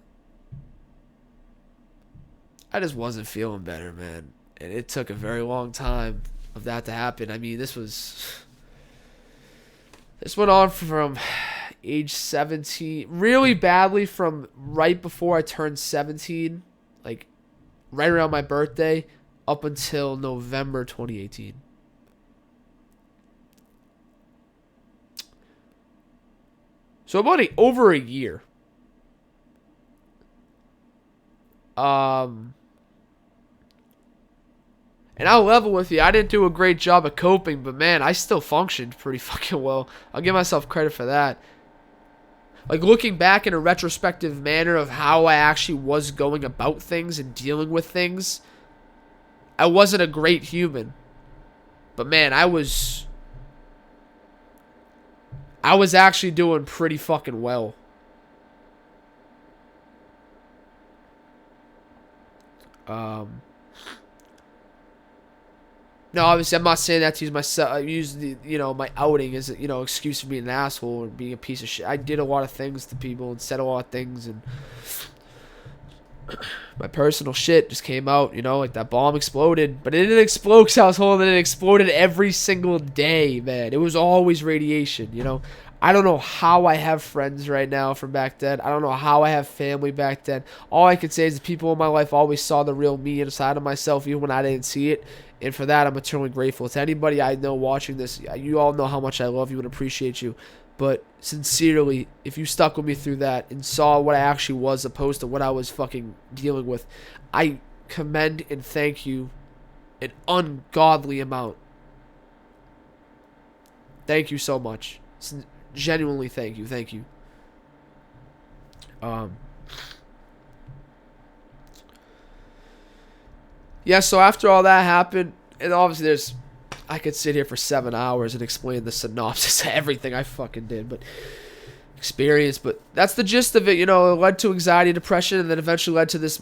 just wasn't feeling better, man, and it took a very long time of that to happen. I mean, this went on from age 17, really badly from right before I turned 17, like right around my birthday, up until November 2018. So about over a year. And I'll level with you, I didn't do a great job of coping, but man, I still functioned pretty fucking well. I'll give myself credit for that. Like looking back in a retrospective manner of how I actually was going about things and dealing with things, I wasn't a great human. But man, I was actually doing pretty fucking well. No, obviously, I'm not saying that to use myself. Use my outing as excuse for being an asshole and being a piece of shit. I did a lot of things to people and said a lot of things, and my personal shit just came out. Like that bomb exploded, but it didn't explode because I was holding it. It exploded every single day, man. It was always radiation. I don't know how I have friends right now from back then. I don't know how I have family back then. All I can say is the people in my life always saw the real me inside of myself, even when I didn't see it. And for that, I'm eternally grateful. To anybody I know watching this, you all know how much I love you and appreciate you. But sincerely, if you stuck with me through that and saw what I actually was opposed to what I was fucking dealing with, I commend and thank you an ungodly amount. Thank you so much. Genuinely thank you. Thank you. Yeah, so after all that happened, and obviously I could sit here for 7 hours and explain the synopsis of everything I fucking did, but experience, but that's the gist of it. It led to anxiety, depression, and then eventually led to this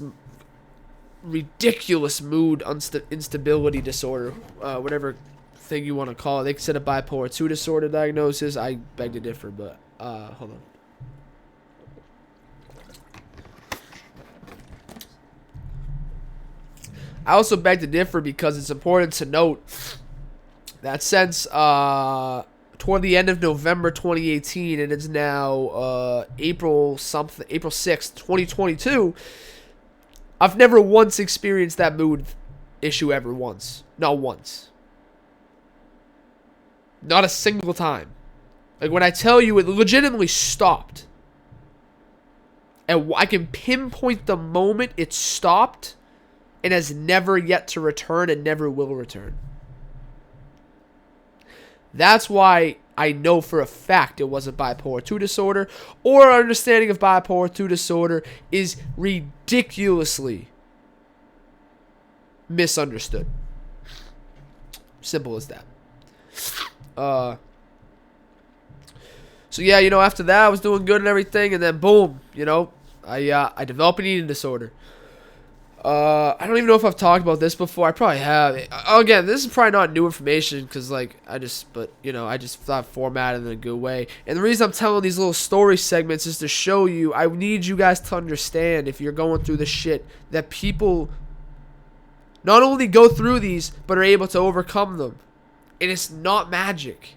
ridiculous mood instability disorder, whatever thing you want to call it. They said a bipolar 2 disorder diagnosis. I beg to differ, but hold on. I also beg to differ because it's important to note that since toward the end of November 2018, and it's now April 6th, 2022, I've never once experienced that mood issue ever once. Not once. Not a single time. Like when I tell you, it legitimately stopped. And I can pinpoint the moment it stopped and has never yet to return and never will return. That's why I know for a fact it wasn't bipolar 2 disorder, or our understanding of bipolar 2 disorder is ridiculously misunderstood. Simple as that. So yeah, after that I was doing good and everything, and then boom, I developed an eating disorder. I don't even know if I've talked about this before. I probably have. Again, this is probably not new information because, I just thought formatted in a good way. And the reason I'm telling these little story segments is to show you, I need you guys to understand, if you're going through this shit, that people not only go through these, but are able to overcome them. And it's not magic.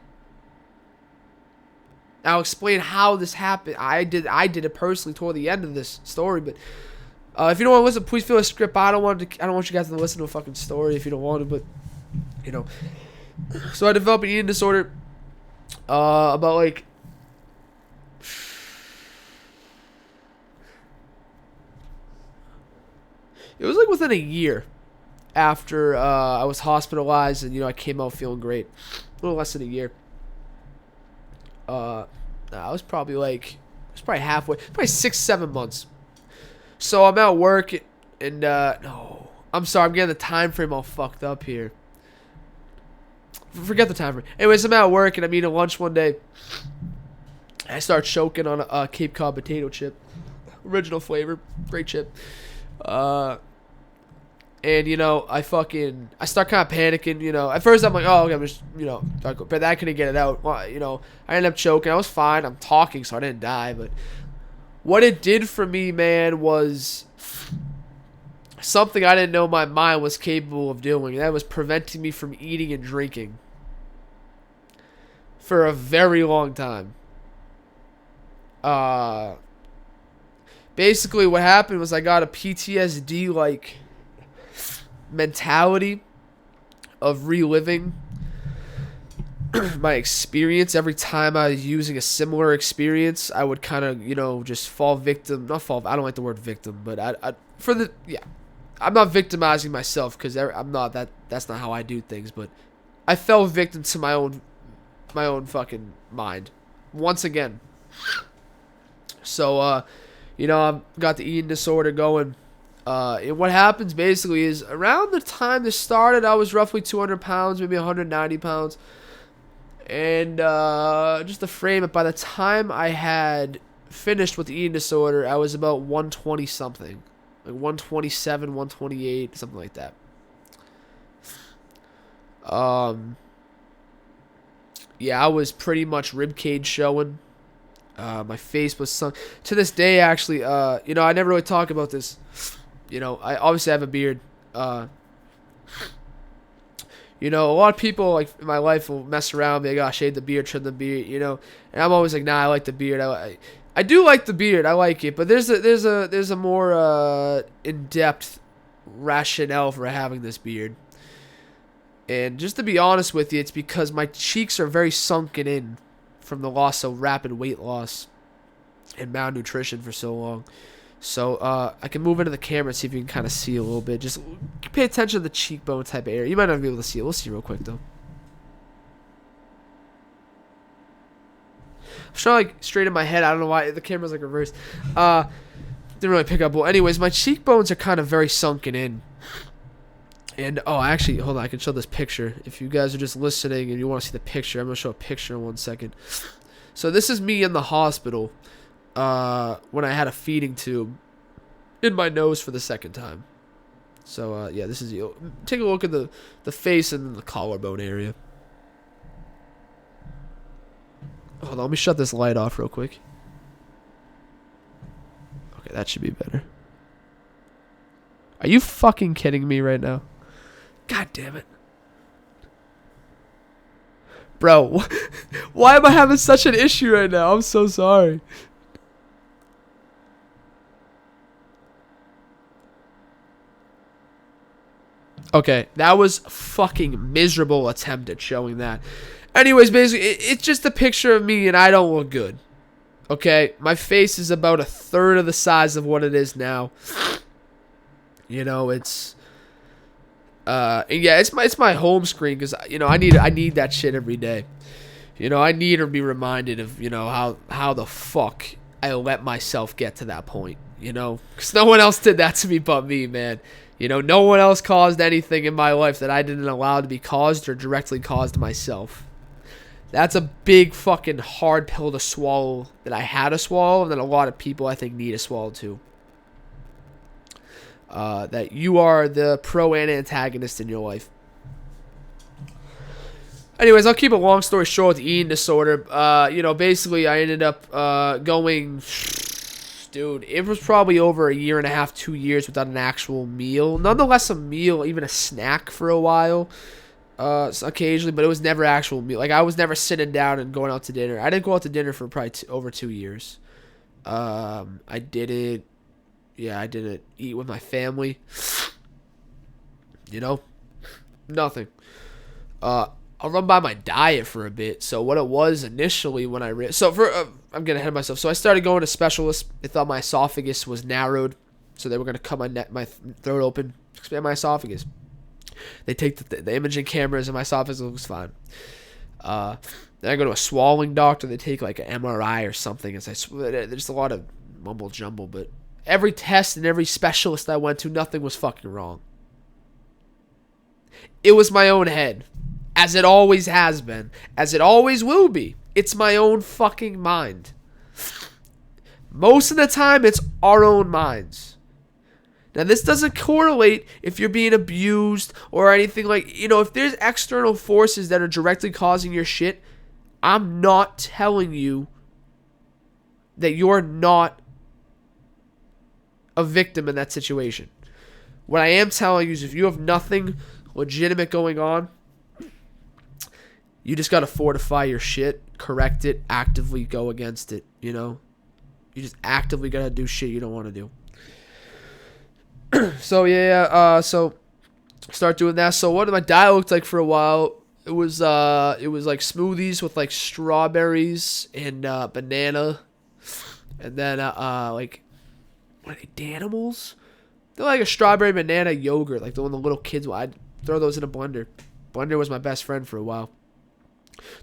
I'll explain how this happened. I did it personally toward the end of this story, but if you don't want to listen, please feel a script. I don't want you guys to listen to a fucking story if you don't want to, but So I developed an eating disorder about it was within a year. after I was hospitalized, and I came out feeling great. A little less than a year. I was probably halfway, probably 6-7 months. So I'm at work, and no, I'm sorry, I'm getting the time frame all fucked up here. Forget the time frame. Anyways, I'm at work and I'm eating lunch one day. I start choking on a Cape Cod potato chip, original flavor, great chip. And I start kind of panicking. At first I'm like, oh, okay, I'm just but I couldn't get it out. Well, I ended up choking. I was fine. I'm talking, so I didn't die. But what it did for me, man, was something I didn't know my mind was capable of doing. That was preventing me from eating and drinking for a very long time. Basically what happened was I got a PTSD like mentality of reliving my experience. Every time I was using a similar experience, I would kind of just fall victim. I don't like the word victim, but I'm not victimizing myself, because I'm not that's not how I do things, but I fell victim to my own fucking mind once again. So I've got the eating disorder going. And what happens basically is, around the time this started, I was roughly 200 pounds, maybe 190 pounds. And just to frame it, by the time I had finished with the eating disorder, I was about 120 something. Like 127, 128, something like that. Yeah, I was pretty much ribcage showing. My face was sunk. To this day, actually, I never really talk about this. I obviously have a beard. A lot of people like in my life will mess around with me. Like, oh, shave the beard, trim the beard, and I'm always like, nah, I like the beard. I do like the beard. I like it, but there's a more in-depth rationale for having this beard. And just to be honest with you, it's because my cheeks are very sunken in from the loss of rapid weight loss and malnutrition for so long. So I can move into the camera and see if you can kind of see a little bit. Just pay attention to the cheekbone type of area. You might not be able to see it. We'll see real quick, though. I'm trying to straighten my head. I don't know why. The camera's like reversed. Didn't really pick up well. Anyways, my cheekbones are kind of very sunken in. And, actually, hold on. I can show this picture. If you guys are just listening and you want to see the picture, I'm going to show a picture in 1 second. So this is me in the hospital when I had a feeding tube in my nose for the second time. So, this is you. Take a look at the face and the collarbone area. Hold on. Let me shut this light off real quick. Okay, that should be better. Are you fucking kidding me right now? God damn it. Bro, why am I having such an issue right now? I'm so sorry. Okay, that was a fucking miserable attempt at showing that. Anyways, basically, it's just a picture of me and I don't look good. Okay, my face is about a third of the size of what it is now. It's... and yeah, it's my home screen, because I need that shit every day. I need to be reminded of how the fuck I let myself get to that point. Because no one else did that to me but me, man. No one else caused anything in my life that I didn't allow to be caused or directly caused myself. That's a big fucking hard pill to swallow that I had to swallow, and that a lot of people I think need to swallow too. That you are the pro and antagonist in your life. Anyways, I'll keep a long story short with the eating disorder. Basically I ended up going... Dude, it was probably over a year and a half, 2 years without an actual meal. Nonetheless, a meal, even a snack for a while. Occasionally, but it was never actual meal. Like, I was never sitting down and going out to dinner. I didn't go out to dinner for probably over 2 years. I didn't eat with my family. Nothing. I'll run by my diet for a bit. So what it was initially when I'm getting ahead of myself. So I started going to specialists. They thought my esophagus was narrowed, so they were going to cut my throat open, expand my esophagus. They take the imaging cameras, and my esophagus looks fine. Then I go to a swallowing doctor. They take like an MRI or something. There's a lot of mumble jumble, but every test and every specialist I went to, nothing was fucking wrong. It was my own head, as it always has been, as it always will be. It's my own fucking mind. Most of the time, it's our own minds. Now, this doesn't correlate if you're being abused or anything like, if there's external forces that are directly causing your shit, I'm not telling you that you're not a victim in that situation. What I am telling you is if you have nothing legitimate going on, you just got to fortify your shit, correct it, actively go against it, You just actively got to do shit you don't want to do. So so start doing that. So what my diet looked like for a while, it was like smoothies with like strawberries and banana, and then like, what are they, Danimals? They're like a strawberry banana yogurt, like the one the little kids. I'd throw those in a blender. Blender was my best friend for a while.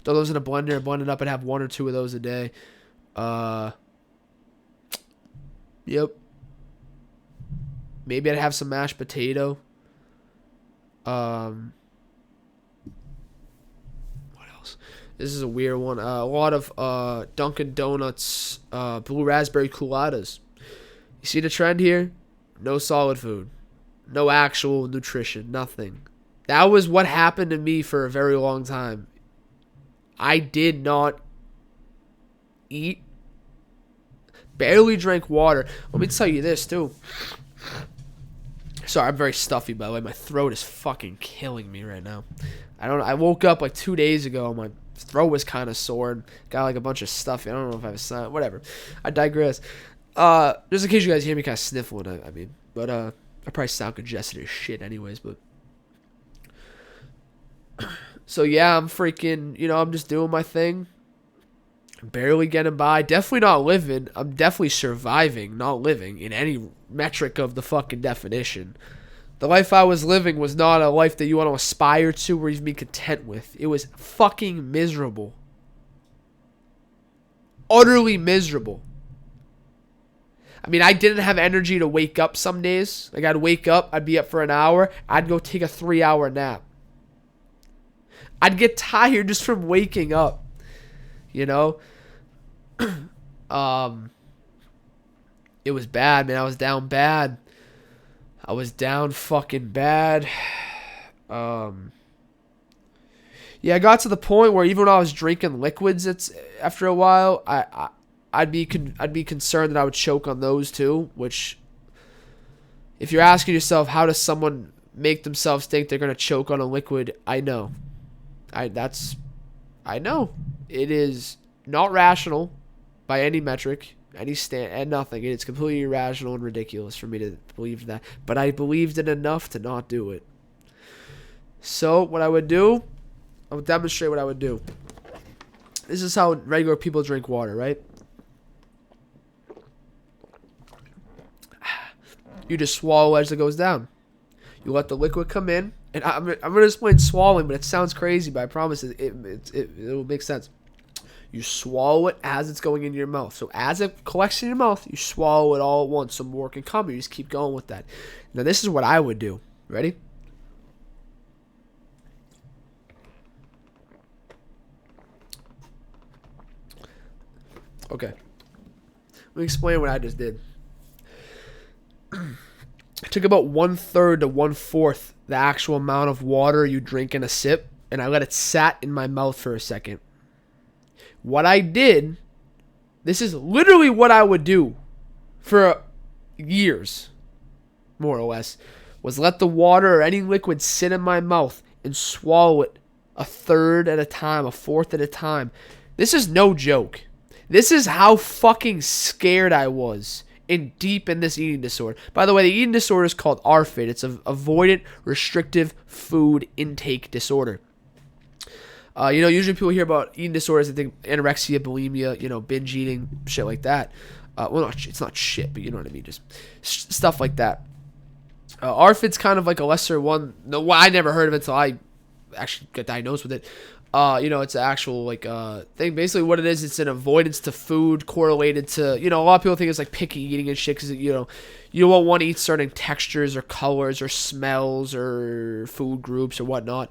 Throw those in a blender, blend it up, and have 1 or 2 of those a day. Yep. Maybe I'd have some mashed potato. What else? This is a weird one. A lot of Dunkin' Donuts blue raspberry culottes. You see the trend here? No solid food. No actual nutrition. Nothing. That was what happened to me for a very long time. I did not eat. Barely drank water. Let me tell you this, too. Sorry, I'm very stuffy, by the way. My throat is fucking killing me right now. I woke up like 2 days ago. My throat was kind of sore. And got like a bunch of stuffy. I don't know if I have a sign. Whatever. I digress. Just in case you guys hear me kind of sniffling, I mean. But I probably sound congested as shit anyways, but. So yeah, I'm freaking, I'm just doing my thing. Barely getting by. Definitely not living. I'm definitely surviving, not living in any metric of the fucking definition. The life I was living was not a life that you want to aspire to or even be content with. It was fucking miserable. Utterly miserable. I mean, I didn't have energy to wake up some days. Like, I'd wake up, I'd be up for an hour, I'd go take a 3-hour nap. I'd get tired just from waking up, It was bad, man. I was down bad. I was down fucking bad. Yeah, I got to the point where even when I was drinking liquids, after a while, I'd be concerned that I would choke on those too. Which, if you're asking yourself, how does someone make themselves think they're gonna choke on a liquid? I know. I know. It is not rational by any metric, and nothing. It's completely irrational and ridiculous for me to believe that. But I believed it enough to not do it. So what I would do, I would demonstrate what I would do. This is how regular people drink water, right? You just swallow as it goes down. You let the liquid come in. And I'm going to explain swallowing, but it sounds crazy, but I promise it will make sense. You swallow it as it's going into your mouth. So as it collects in your mouth, you swallow it all at once. Some more can come. You just keep going with that. Now, this is what I would do. Ready? Okay. Let me explain what I just did. I took about 1/3 to 1/4 the actual amount of water you drink in a sip, and I let it sat in my mouth for a second. What I did, this is literally what I would do for years, more or less, was let the water or any liquid sit in my mouth and swallow it 1/3 at a time, 1/4 at a time. This is no joke. This is how fucking scared I was in deep in this eating disorder. By the way, the eating disorder is called ARFID. It's an avoidant restrictive food intake disorder. Usually people hear about eating disorders and think anorexia, bulimia, binge eating, shit like that. Well, it's not shit, but you know what I mean, just stuff like that. ARFID's kind of like a lesser one. No, well, I never heard of it until I actually got diagnosed with it. It's an actual like thing. Basically, what it is, it's an avoidance to food correlated to, a lot of people think it's like picky eating and shit because you won't want to eat certain textures or colors or smells or food groups or whatnot.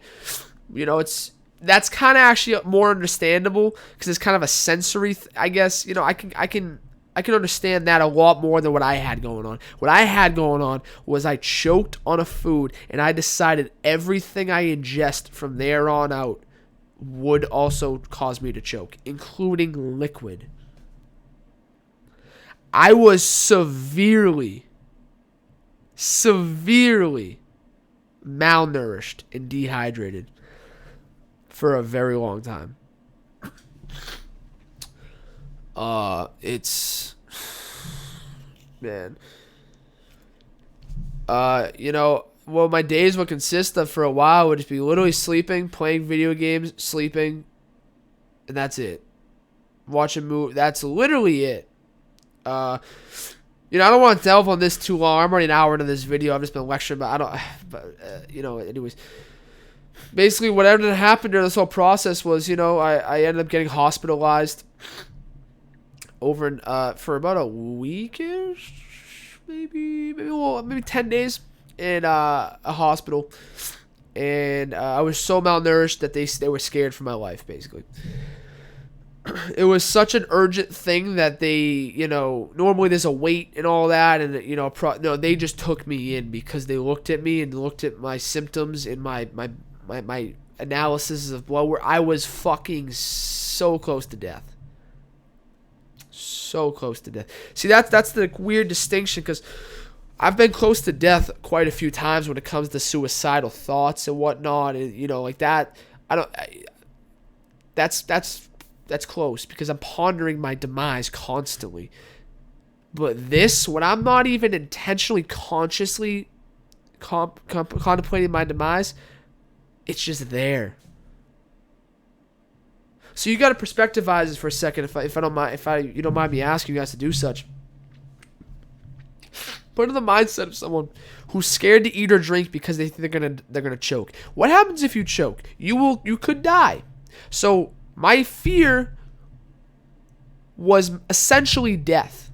That's kind of actually more understandable because it's kind of a sensory. I guess I can understand that a lot more than what I had going on. What I had going on was I choked on a food and I decided everything I ingest from there on out would also cause me to choke, including liquid. I was severely malnourished and dehydrated for a very long time. It's, man. What my days would consist of for a while would just be literally sleeping, playing video games, sleeping, and that's it. Watching movie. That's literally it. I don't want to delve on this too long. I'm already an hour into this video. I've just been lecturing, anyways. Basically, whatever happened during this whole process was, I ended up getting hospitalized for about a weekish, maybe 10 days in a hospital, and I was so malnourished that they were scared for my life. Basically, it was such an urgent thing that they, normally there's a wait and all that, and they just took me in because they looked at me and looked at my symptoms and my analysis of blood, where I was fucking so close to death. So close to death. See, that's the weird distinction, because I've been close to death quite a few times when it comes to suicidal thoughts and whatnot, and like that. That's close because I'm pondering my demise constantly. But this, when I'm not even intentionally, consciously contemplating my demise, it's just there. So you got to perspectivize this for a second, if you don't mind me asking you guys to do such. Put in the mindset of someone who's scared to eat or drink because they think they're gonna choke. What happens if you choke? You could die. So my fear was essentially death,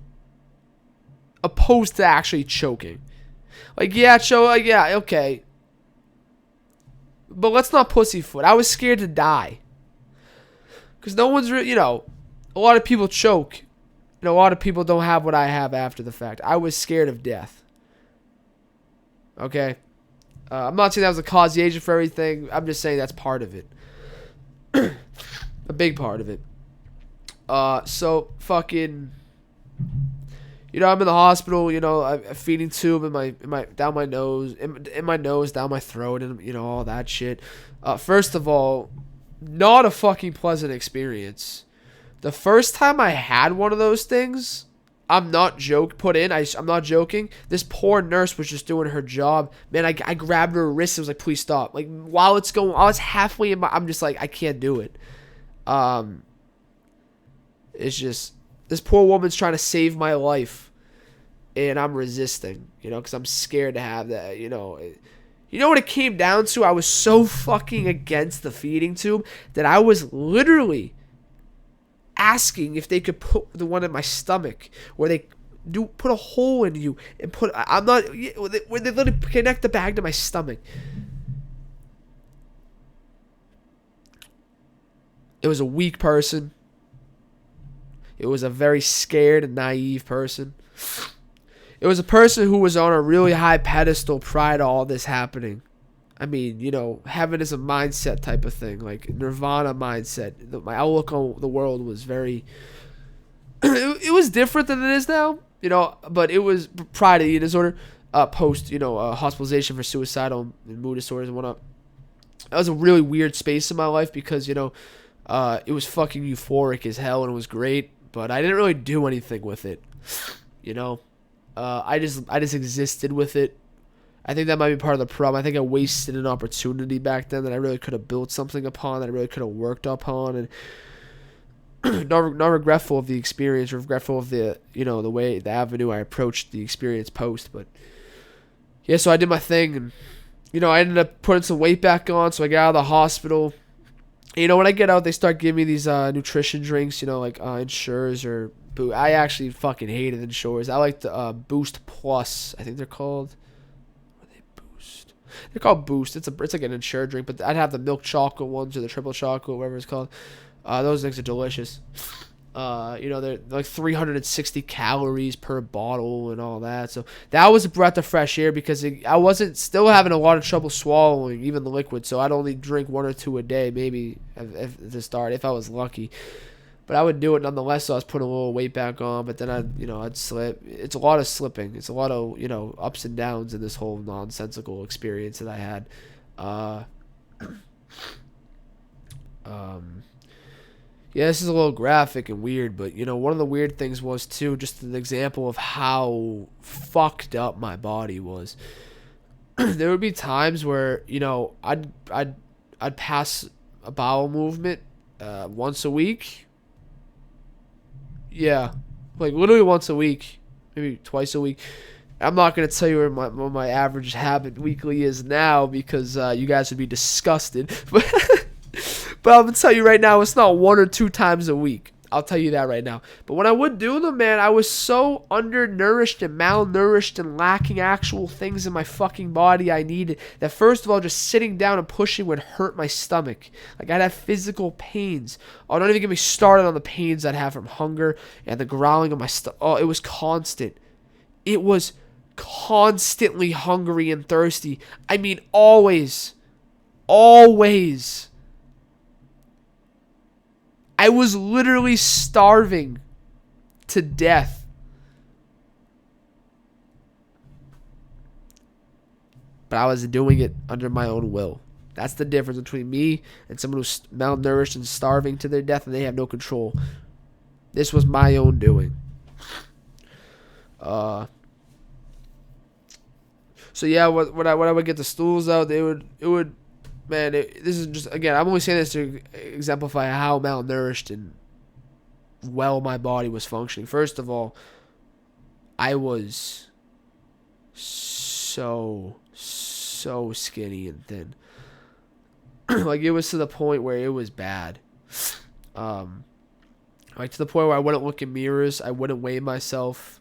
opposed to actually choking. Okay. But let's not pussyfoot. I was scared to die. Because no one's really, a lot of people choke. A lot of people don't have what I have after the fact. I was scared of death. Okay? I'm not saying that was a cause, the agent for everything. I'm just saying that's part of it. A big part of it. So, fucking, I'm in the hospital, a feeding tube in my down my nose, in my nose, down my throat, and, all that shit. First of all, not a fucking pleasant experience. The first time I had one of those things, I'm not joking. This poor nurse was just doing her job. Man, I grabbed her wrist and was like, please stop. Like, while it's halfway in I'm just like, I can't do it. It's just, this poor woman's trying to save my life, and I'm resisting, because I'm scared to have that, what it came down to? I was so fucking against the feeding tube that I was literally asking if they could put the one in my stomach, where they put a hole in you and where they literally connect the bag to my stomach. It was a weak person. It was a very scared and naive person. It was a person who was on a really high pedestal prior to all this happening. I mean, heaven is a mindset type of thing, like nirvana mindset. My outlook on the world was very... it was different than it is now, but it was prior to the eating disorder, post, hospitalization for suicidal and mood disorders and whatnot. That was a really weird space in my life because, it was fucking euphoric as hell and it was great, but I didn't really do anything with it, I just existed with it. I think that might be part of the problem. I think I wasted an opportunity back then that I really could have built something upon, that I really could have worked upon, and not regretful of the experience, regretful of the, the avenue I approached the experience post. But yeah, so I did my thing, and I ended up putting some weight back on. So I got out of the hospital. When I get out, they start giving me these nutrition drinks. Like Ensures or Boost. I actually fucking hated Ensures. I like the Boost Plus. I think they're called. What are they? Boost. They're called Boost. It's like an Ensure drink, but I'd have the milk chocolate ones or the triple chocolate, whatever it's called. Those things are delicious. They're like 360 calories per bottle and all that. So that was a breath of fresh air because I wasn't still having a lot of trouble swallowing even the liquid. So I'd only drink 1 or 2 a day, maybe if to start, if I was lucky. But I would do it nonetheless. So I was putting a little weight back on, but then I'd slip. It's a lot of slipping. It's a lot of ups and downs in this whole nonsensical experience that I had. Yeah, this is a little graphic and weird, but one of the weird things was too just an example of how fucked up my body was. There would be times where I'd pass a bowel movement once a week. Yeah, like literally once a week, maybe twice a week. I'm not gonna tell you what my average habit weekly is now because you guys would be disgusted, But I'm going to tell you right now, it's not 1 or 2 times a week. I'll tell you that right now. But when I would do them, man, I was so undernourished and malnourished and lacking actual things in my fucking body I needed that first of all, just sitting down and pushing would hurt my stomach. Like I'd have physical pains. Oh, don't even get me started on the pains I'd have from hunger and the growling of my stomach. Oh, it was constant. It was constantly hungry and thirsty. I mean, always. Always. I was literally starving to death. But I was doing it under my own will. That's the difference between me and someone who's malnourished and starving to their death and they have no control. This was my own doing. So yeah, when I would get the stools out, it would man, this is just, again, I'm only saying this to exemplify how malnourished and well my body was functioning. First of all, I was so skinny and thin. Like, it was to the point where it was bad. Like, to the point where I wouldn't look in mirrors. I wouldn't weigh myself.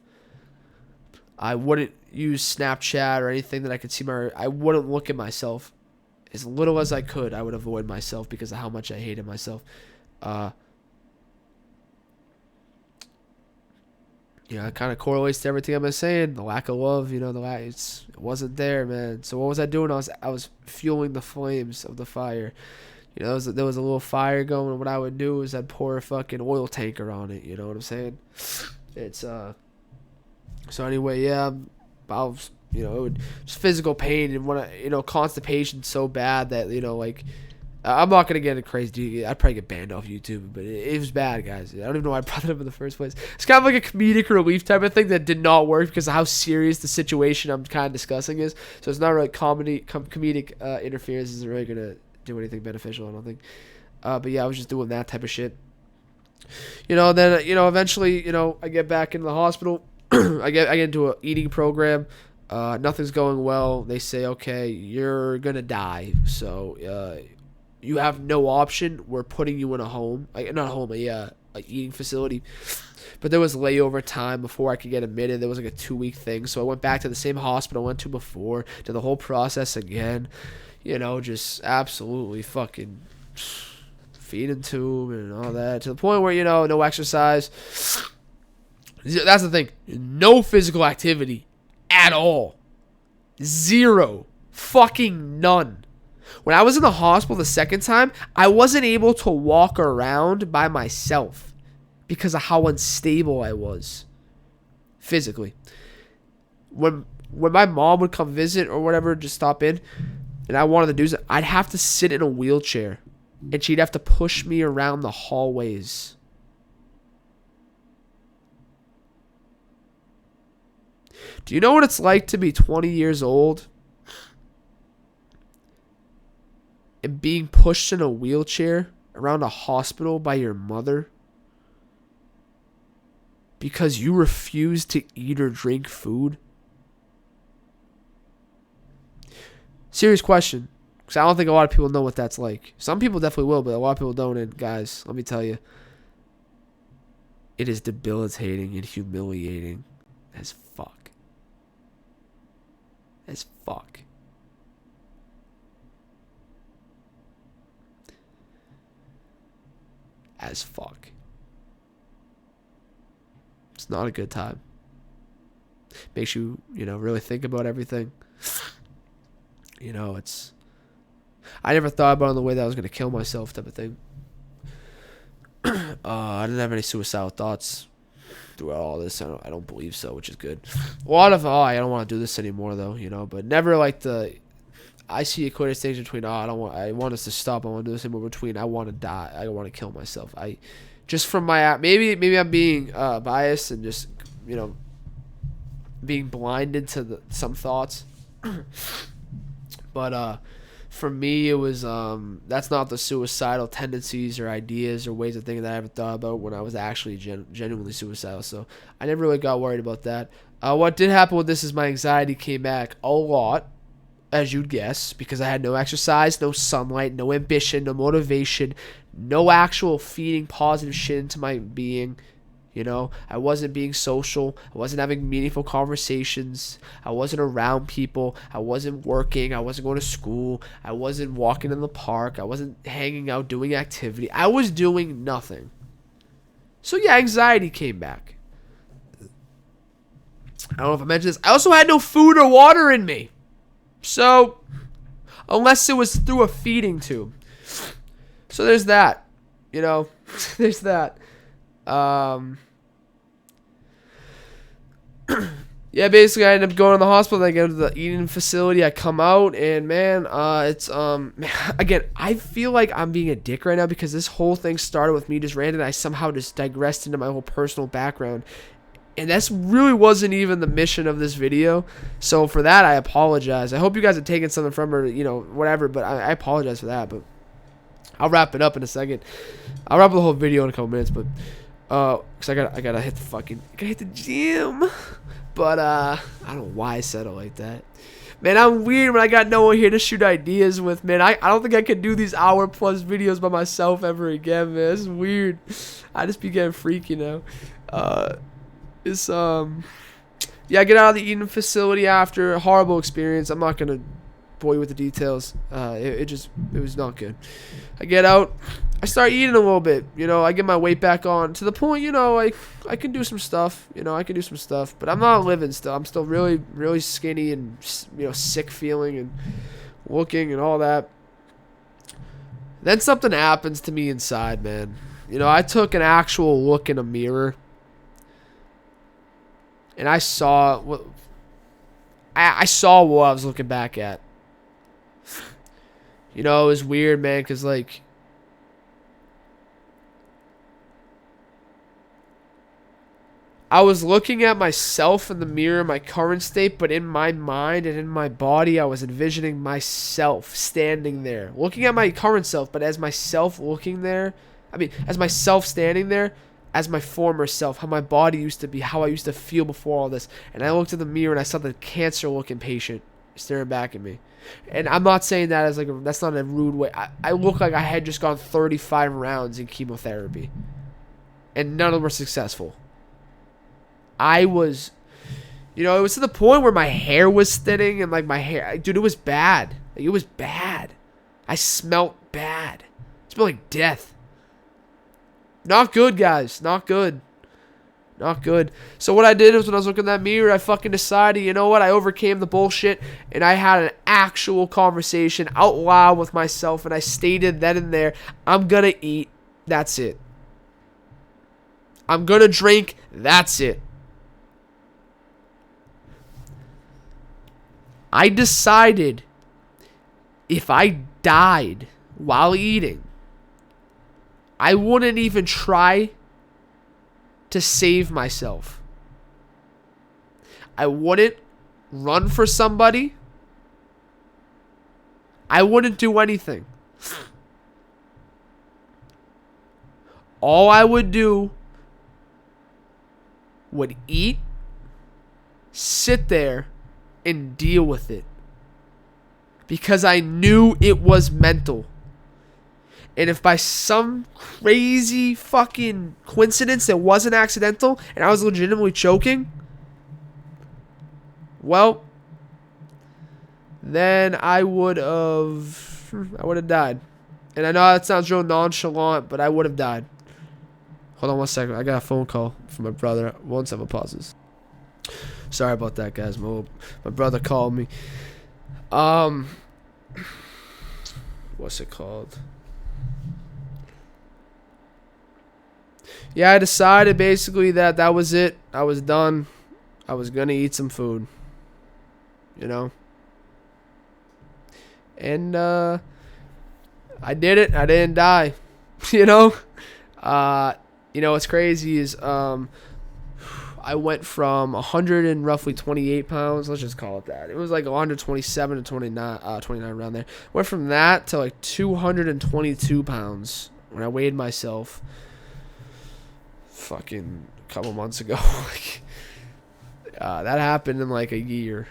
I wouldn't use Snapchat or anything that I could see I wouldn't look at myself. As little as I could, I would avoid myself because of how much I hated myself. It kind of correlates to everything I've been saying. The lack of love, it wasn't there, man. So what was I doing? I was fueling the flames of the fire. There was a little fire going, and what I would do is I'd pour a fucking oil tanker on it. You know what I'm saying? It's So anyway, yeah, it would just physical pain and when constipation so bad that like I'm not gonna get into crazy. I'd probably get banned off YouTube, but it was bad, guys. I don't even know why I brought it up in the first place. It's kind of like a comedic relief type of thing that did not work because of how serious the situation I'm kind of discussing is. So it's not really comedic interference isn't really gonna do anything beneficial, I don't think. But yeah, I was just doing that type of shit. Then eventually I get back into the hospital. I get into an eating program. Nothing's going well. They say, okay, you're gonna die. So you have no option. We're putting you in a home, not a home, a eating facility. But there was layover time before I could get admitted. There was like a 2-week thing. So I went back to the same hospital I went to before, did the whole process again. Just absolutely fucking feeding tube and all that to the point where no exercise. That's the thing. No physical activity at all. Zero. Fucking none. When I was in the hospital the second time, I wasn't able to walk around by myself because of how unstable I was physically. When my mom would come visit or whatever, just stop in, and I wanted to do something, I'd have to sit in a wheelchair, and she'd have to push me around the hallways. Do you know what it's like to be 20 years old and being pushed in a wheelchair around a hospital by your mother because you refuse to eat or drink food? Serious question. Because I don't think a lot of people know what that's like. Some people definitely will, but a lot of people don't. And guys, let me tell you, it is debilitating and humiliating as fuck. As fuck. As fuck. It's not a good time. Makes you, really think about everything. It's... I never thought about it in the way that I was going to kill myself type of thing. I didn't have any suicidal thoughts throughout all this. I don't believe so, which is good. A lot of, I don't want to do this anymore, though, but never like I see a clear distinction between, I want us to stop, I want to do this anymore, between I want to die, I want to kill myself. Just from my, maybe I'm being biased and just, being blinded to some thoughts. But for me, it was that's not the suicidal tendencies or ideas or ways of thinking that I ever thought about when I was actually genuinely suicidal. So I never really got worried about that. What did happen with this is my anxiety came back a lot, as you'd guess, because I had no exercise, no sunlight, no ambition, no motivation, no actual feeding positive shit into my being. I wasn't being social. I wasn't having meaningful conversations. I wasn't around people. I wasn't working. I wasn't going to school. I wasn't walking in the park. I wasn't hanging out, doing activity. I was doing nothing. So yeah, anxiety came back. I don't know if I mentioned this. I also had no food or water in me. So, unless it was through a feeding tube. So there's that. There's that. Yeah, basically I ended up going to the hospital. I go to the eating facility. I come out, and man, it's again, I feel like I'm being a dick right now because this whole thing started with me just ranting. I somehow just digressed into my whole personal background, and that's really wasn't even the mission of this video. So for that, I apologize. I hope you guys are taking something from her, whatever. But I apologize for that. But I'll wrap it up in a second. I'll wrap up the whole video in a couple minutes, but. Cause I gotta hit the gym, but I don't know why I said it like that. Man, I'm weird when I got no one here to shoot ideas with, man. I don't think I could do these hour-plus videos by myself ever again, man. This is weird. I just be getting freaky now. Yeah, I get out of the eating facility after a horrible experience. I'm not gonna bore you with the details. It was not good. I get out. I start eating a little bit, I get my weight back on to the point, I can do some stuff, but I'm not living still. I'm still really, really skinny and, sick feeling and looking and all that. Then something happens to me inside, man. I took an actual look in a mirror and I saw what I was looking back at. It was weird, man, because, I was looking at myself in the mirror, my current state, but in my mind and in my body, I was envisioning myself standing there, looking at my current self, but as myself looking there, as myself standing there, as my former self, how my body used to be, how I used to feel before all this. And I looked in the mirror and I saw the cancer-looking patient staring back at me. And I'm not saying that as that's not a rude way. I look like I had just gone 35 rounds in chemotherapy, and none of them were successful. I was, it was to the point where my hair was thinning and my hair, dude, it was bad. It was bad. I smelt bad. It smelled like death. Not good, guys. Not good. Not good. So what I did was when I was looking in that mirror, I fucking decided, you know what? I overcame the bullshit and I had an actual conversation out loud with myself, and I stated then and there, I'm gonna eat. That's it. I'm gonna drink. That's it. I decided if I died while eating, I wouldn't even try to save myself. I wouldn't run for somebody. I wouldn't do anything. All I would do would eat, sit there, and deal with it. because I knew it was mental. And if by some crazy fucking coincidence it wasn't accidental and I was legitimately choking, well, then I would have died. And I know that sounds real nonchalant, but I would have died. Hold on one second. I got a phone call from my brother. 1 second, pauses. Sorry about that, guys. My brother called me. What's it called? Yeah, I decided basically that was it. I was done. I was gonna eat some food. You know? And I did it. I didn't die. You know? What's crazy is I went from 100 and roughly 28 pounds. Let's just call it that. It was like 127 to 29 around there. Went from that to like 222 pounds when I weighed myself fucking a couple months ago. That happened in like a year.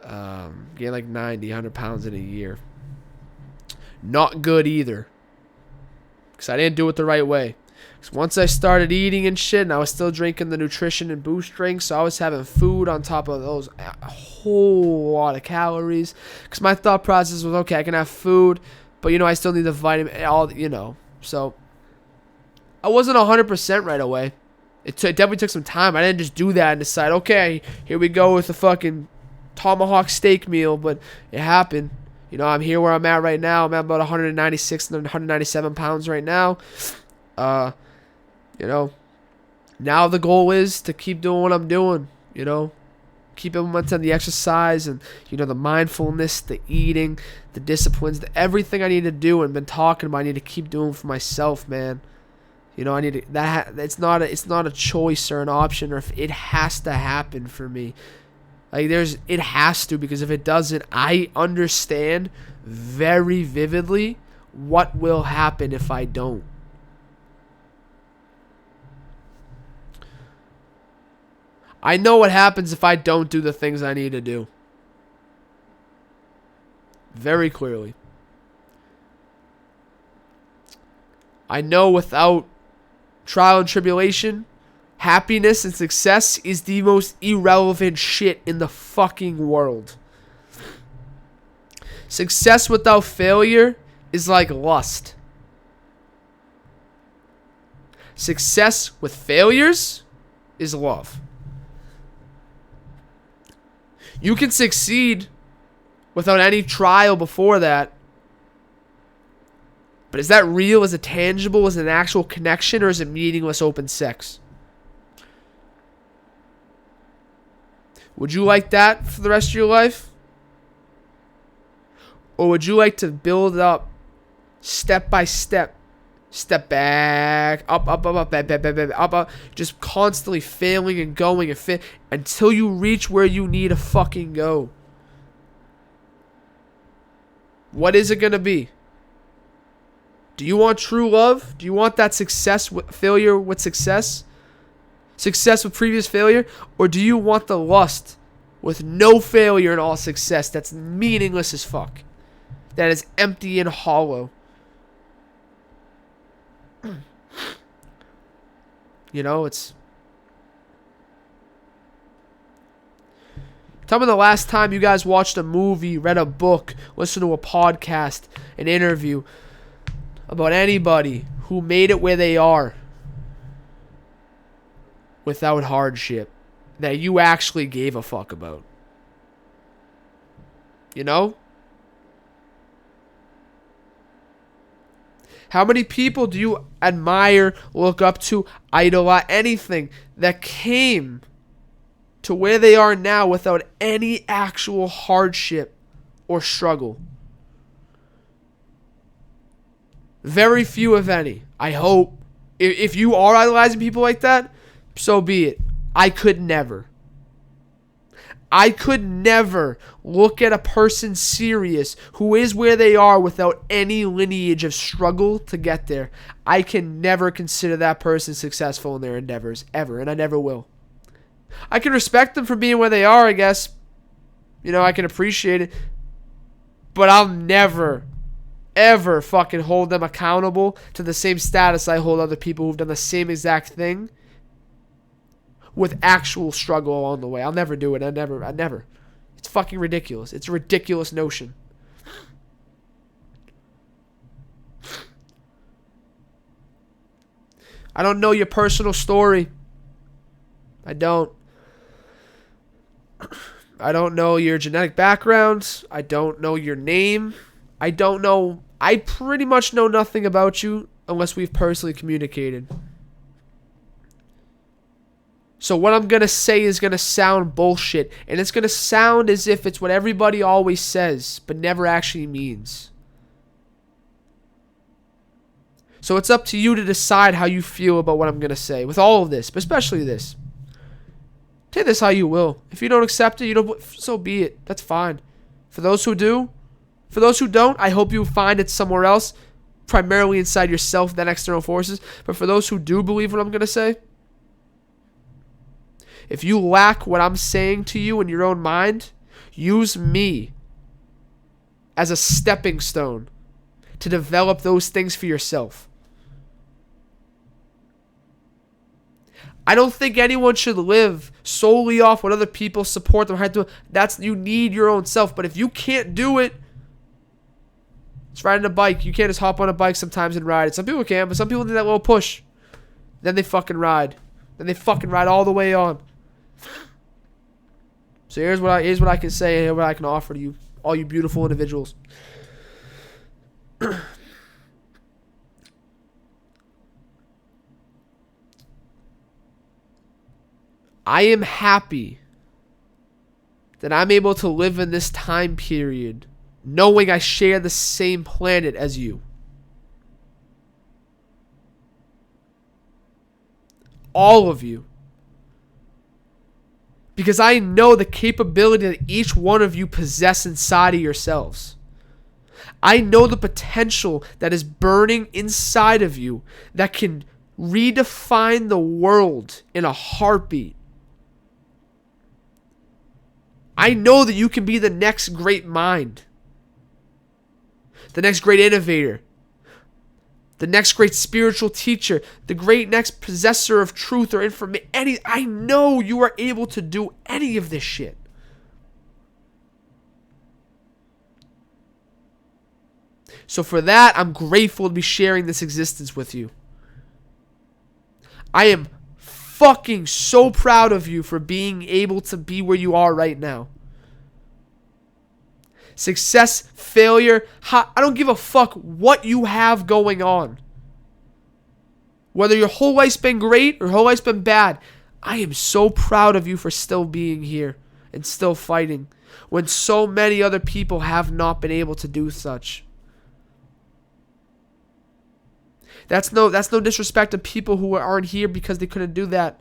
Gained like 90, 100 pounds in a year. Not good either. Because I didn't do it the right way. Because once I started eating and shit, and I was still drinking the nutrition and boost drinks, so I was having food on top of those, a whole lot of calories. Because my thought process was, okay, I can have food, but, I still need the vitamin, So, I wasn't 100% right away. It definitely took some time. I didn't just do that and decide, okay, here we go with the fucking tomahawk steak meal, but it happened. I'm here where I'm at right now. I'm at about 196 and 197 pounds right now. Now the goal is to keep doing what I'm doing, keep implementing the exercise and, the mindfulness, the eating, the disciplines, everything I need to do and been talking about, I need to keep doing for myself, man. I need to, it's not a choice or an option, or if it has to happen for me. Like it has to, because if it doesn't, I understand very vividly what will happen if I don't. I know what happens if I don't do the things I need to do. Very clearly. I know without trial and tribulation, happiness and success is the most irrelevant shit in the fucking world. Success without failure is like lust. Success with failures is love. You can succeed without any trial before that. But is that real? Is it tangible? Is it an actual connection? Or is it meaningless open sex? Would you like that for the rest of your life? Or would you like to build up step by step? Step back, up, up, just constantly failing and going and until you reach where you need to fucking go. What is it going to be? Do you want true love? Do you want that success with failure with success? Success with previous failure? Or do you want the lust with no failure and all success that's meaningless as fuck? That is empty and hollow. It's... Tell me the last time you guys watched a movie, read a book, listened to a podcast, an interview about anybody who made it where they are without hardship that you actually gave a fuck about. How many people do you admire, look up to, idolize, anything that came to where they are now without any actual hardship or struggle? Very few, if any. I hope. If you are idolizing people like that, so be it. I could never. I could never look at a person serious who is where they are without any lineage of struggle to get there. I can never consider that person successful in their endeavors, ever, and I never will. I can respect them for being where they are, I guess. I can appreciate it. But I'll never, ever fucking hold them accountable to the same status I hold other people who've done the same exact thing with actual struggle along the way. I'll never do it. I never. It's fucking ridiculous. It's a ridiculous notion. I don't know your personal story. I don't know your genetic background. I don't know your name. I pretty much know nothing about you unless we've personally communicated. So what I'm going to say is going to sound bullshit. And it's going to sound as if it's what everybody always says, but never actually means. So it's up to you to decide how you feel about what I'm going to say. With all of this, but especially this. Take this how you will. If you don't accept it, so be it. That's fine. For those who do, for those who don't, I hope you find it somewhere else. Primarily inside yourself than external forces. But for those who do believe what I'm going to say, if you lack what I'm saying to you in your own mind, use me as a stepping stone to develop those things for yourself. I don't think anyone should live solely off what other people support them. You need your own self. But if you can't do it, it's riding a bike. You can't just hop on a bike sometimes and ride it. Some people can, but some people need that little push. Then they fucking ride. Then they fucking ride all the way on. So here's what I can say and here's what I can offer to you, all you beautiful individuals. I am happy that I'm able to live in this time period knowing I share the same planet as you. All of you. Because I know the capability that each one of you possess inside of yourselves. I know the potential that is burning inside of you that can redefine the world in a heartbeat. I know that you can be the next great mind. The next great innovator. The next great spiritual teacher, the great next possessor of truth or information. I know you are able to do any of this shit. So for that, I'm grateful to be sharing this existence with you. I am fucking so proud of you for being able to be where you are right now. Success, failure, I don't give a fuck what you have going on. Whether your whole life's been great or your whole life's been bad, I am so proud of you for still being here and still fighting when so many other people have not been able to do such. That's no disrespect to people who aren't here because they couldn't do that.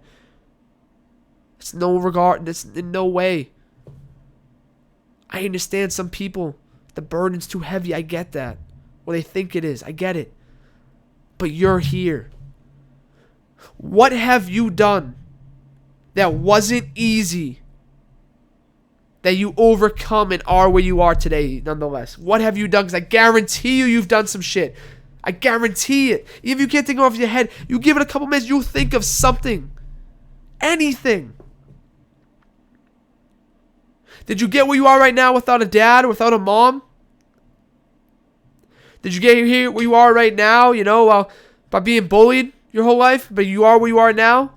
It's no regard, it's in no way. I understand some people, the burden's too heavy. I get that. Well, they think it is. I get it. But you're here. What have you done that wasn't easy, that you overcome and are where you are today nonetheless? What have you done? Because I guarantee you've done some shit. I guarantee it. Even if you can't think off your head, you give it a couple minutes, you'll think of something. Anything. Did you get where you are right now without a dad or without a mom? Did you get here where you are right now, by being bullied your whole life, but you are where you are now?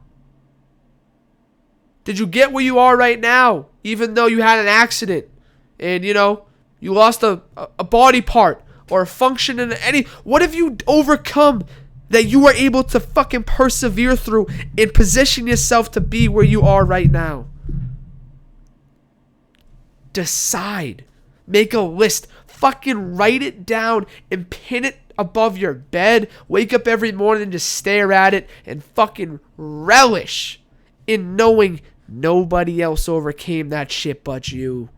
Did you get where you are right now, even though you had an accident and, you lost a body part or a function in any... What have you overcome that you are able to fucking persevere through and position yourself to be where you are right now? Decide. Make a list. Fucking write it down and pin it above your bed. Wake up every morning and just stare at it and fucking relish in knowing nobody else overcame that shit but you.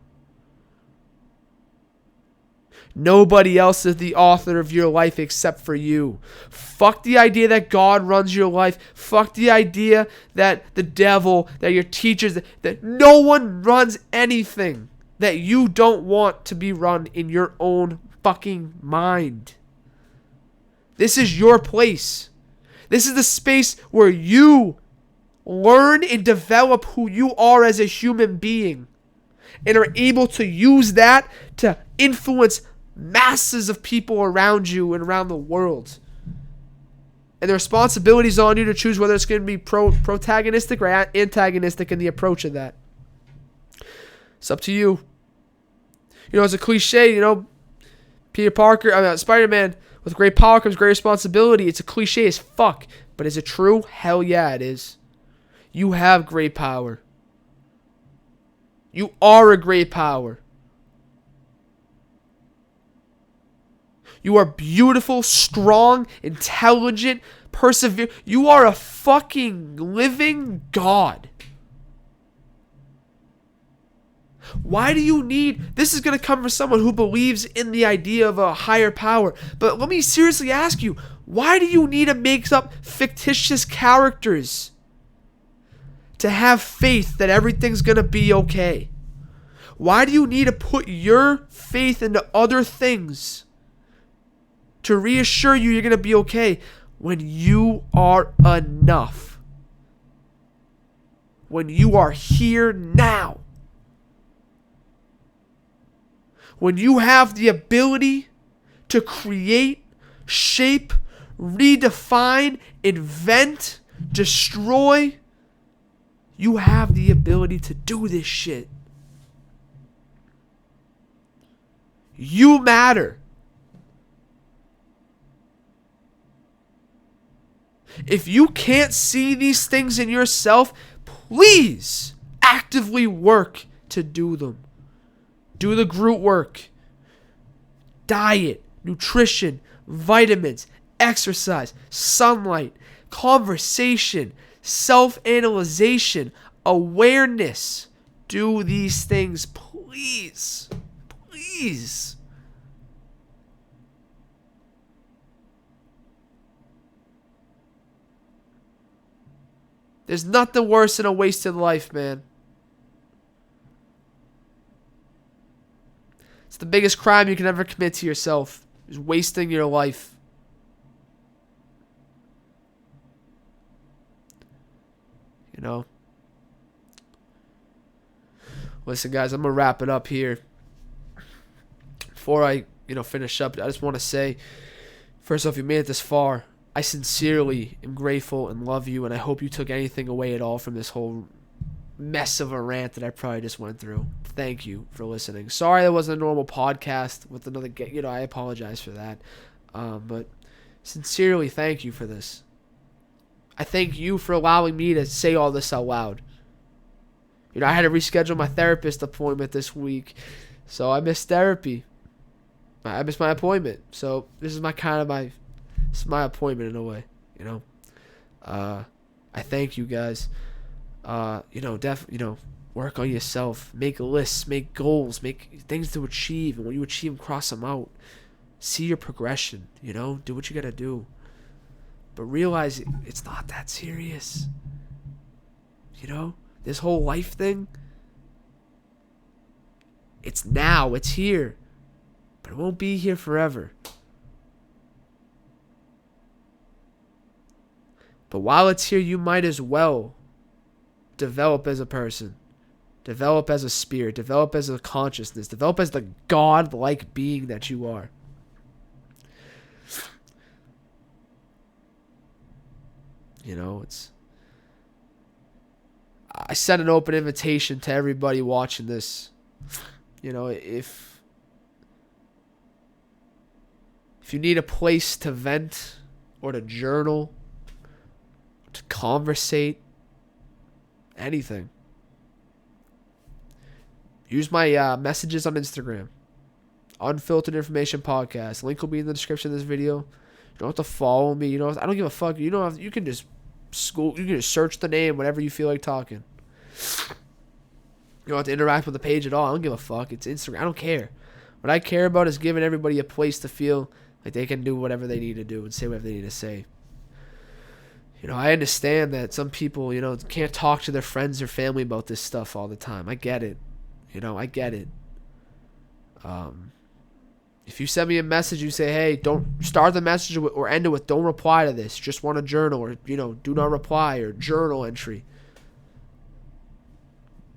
Nobody else is the author of your life except for you. Fuck the idea that God runs your life. Fuck the idea that the devil, that your teachers, that no one runs anything. that you don't want to be run in your own fucking mind. This is your place. This is the space where you learn and develop who you are as a human being and are able to use that to influence masses of people around you and around the world. And the responsibility is on you to choose whether it's going to be protagonistic or antagonistic in the approach of that. It's up to you. You know, it's a cliche, you know, Spider-Man, with great power comes great responsibility. It's a cliche as fuck. But is it true? Hell yeah, it is. You have great power. You are a great power. You are beautiful, strong, intelligent, persevere. You are a fucking living God. Why do you need... This is going to come from someone who believes in the idea of a higher power. But let me seriously ask you, why do you need to make up fictitious characters to have faith that everything's going to be okay? Why do you need to put your faith into other things to reassure you you're going to be okay when you are enough? When you are here now. When you have the ability to create, shape, redefine, invent, destroy, you have the ability to do this shit. You matter. If you can't see these things in yourself, please actively work to do them. Do the Groot work. Diet, nutrition, vitamins, exercise, sunlight, conversation, self-analyzation, awareness. Do these things, please. Please. There's nothing worse than a wasted life, man. It's the biggest crime you can ever commit to yourself, is wasting your life. You know? Listen, guys, I'm going to wrap it up here. Before I, finish up, I just want to say, first off, you made it this far. I sincerely am grateful and love you, and I hope you took anything away at all from this whole mess of a rant that I probably just went through. Thank you for listening. Sorry that wasn't a normal podcast with another I apologize for that. But sincerely, thank you for this. I thank you for allowing me to say all this out loud. I had to reschedule my therapist appointment this week, so I missed therapy. I missed my appointment. So this is my appointment in a way, I thank you guys. Work on yourself. Make lists, make goals, make things to achieve. And when you achieve them, cross them out. See your progression, do what you gotta do. But realize it's not that serious. This whole life thing, it's now, it's here. But it won't be here forever. But while it's here, you might as well develop as a person. Develop as a spirit. Develop as a consciousness. Develop as the God-like being that you are. I set an open invitation to everybody watching this. If you need a place to vent or to journal, to conversate, anything, use my messages on Instagram. Unfiltered Information Podcast. Link will be in the description of this video. You don't have to follow me. I don't give a fuck. You can just search the name whenever you feel like talking. You don't have to interact with the page at all. I don't give a fuck. It's Instagram. I don't care. What I care about is giving everybody a place to feel like they can do whatever they need to do and say whatever they need to say. I understand that some people, can't talk to their friends or family about this stuff all the time. I get it. I get it. If you send me a message, you say, hey, don't start the message or end it with, don't reply to this. Just want a journal, or, do not reply, or journal entry.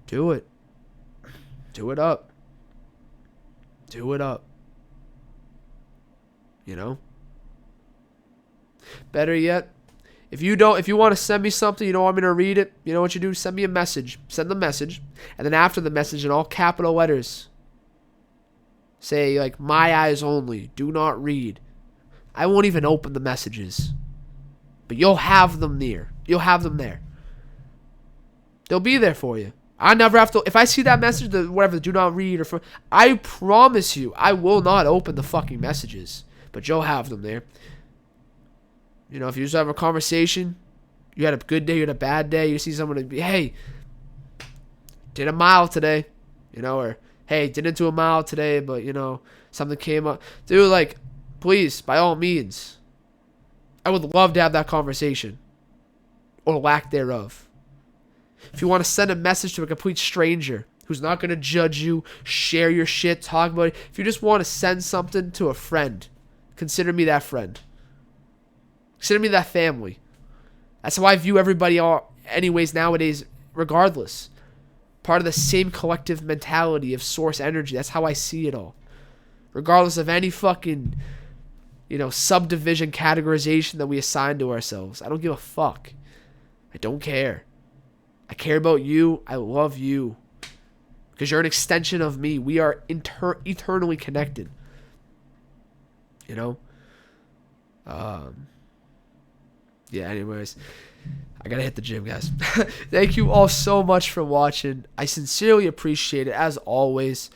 Do it. Do it up. Do it up. Better yet, if you want to send me something, you don't want me to read it, you know what you do? Send me a message. Send the message. And then after the message, in all capital letters, say, like, my eyes only. Do not read. I won't even open the messages. But you'll have them there. You'll have them there. They'll be there for you. I never have to. If I see that message, whatever, do not read, I promise you, I will not open the fucking messages. But you'll have them there. If you just have a conversation, you had a good day, you had a bad day, you see someone and be, hey, did a mile today, or hey, didn't do a mile today, but something came up. Dude, like, please, by all means, I would love to have that conversation, or lack thereof. If you want to send a message to a complete stranger who's not going to judge you, share your shit, talk about it. If you just want to send something to a friend, consider me that friend. Consider me that family. That's how I view everybody anyways nowadays, regardless. Part of the same collective mentality of source energy. That's how I see it all. Regardless of any fucking, subdivision categorization that we assign to ourselves. I don't give a fuck. I don't care. I care about you. I love you. Because you're an extension of me. We are eternally connected. Yeah, anyways. I gotta hit the gym, guys. Thank you all so much for watching. I sincerely appreciate it, as always.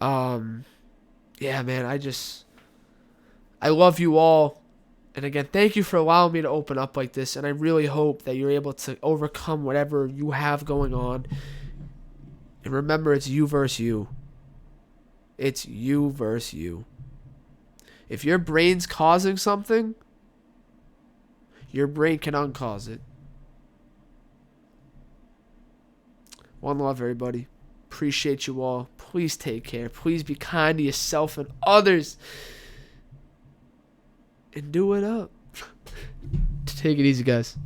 Yeah, man, I love you all. And again, thank you for allowing me to open up like this. And I really hope that you're able to overcome whatever you have going on. And remember, it's you versus you. It's you versus you. If your brain's causing something, your brain can uncause it. One love, everybody. Appreciate you all. Please take care. Please be kind to yourself and others. And do it up. Take it easy, guys.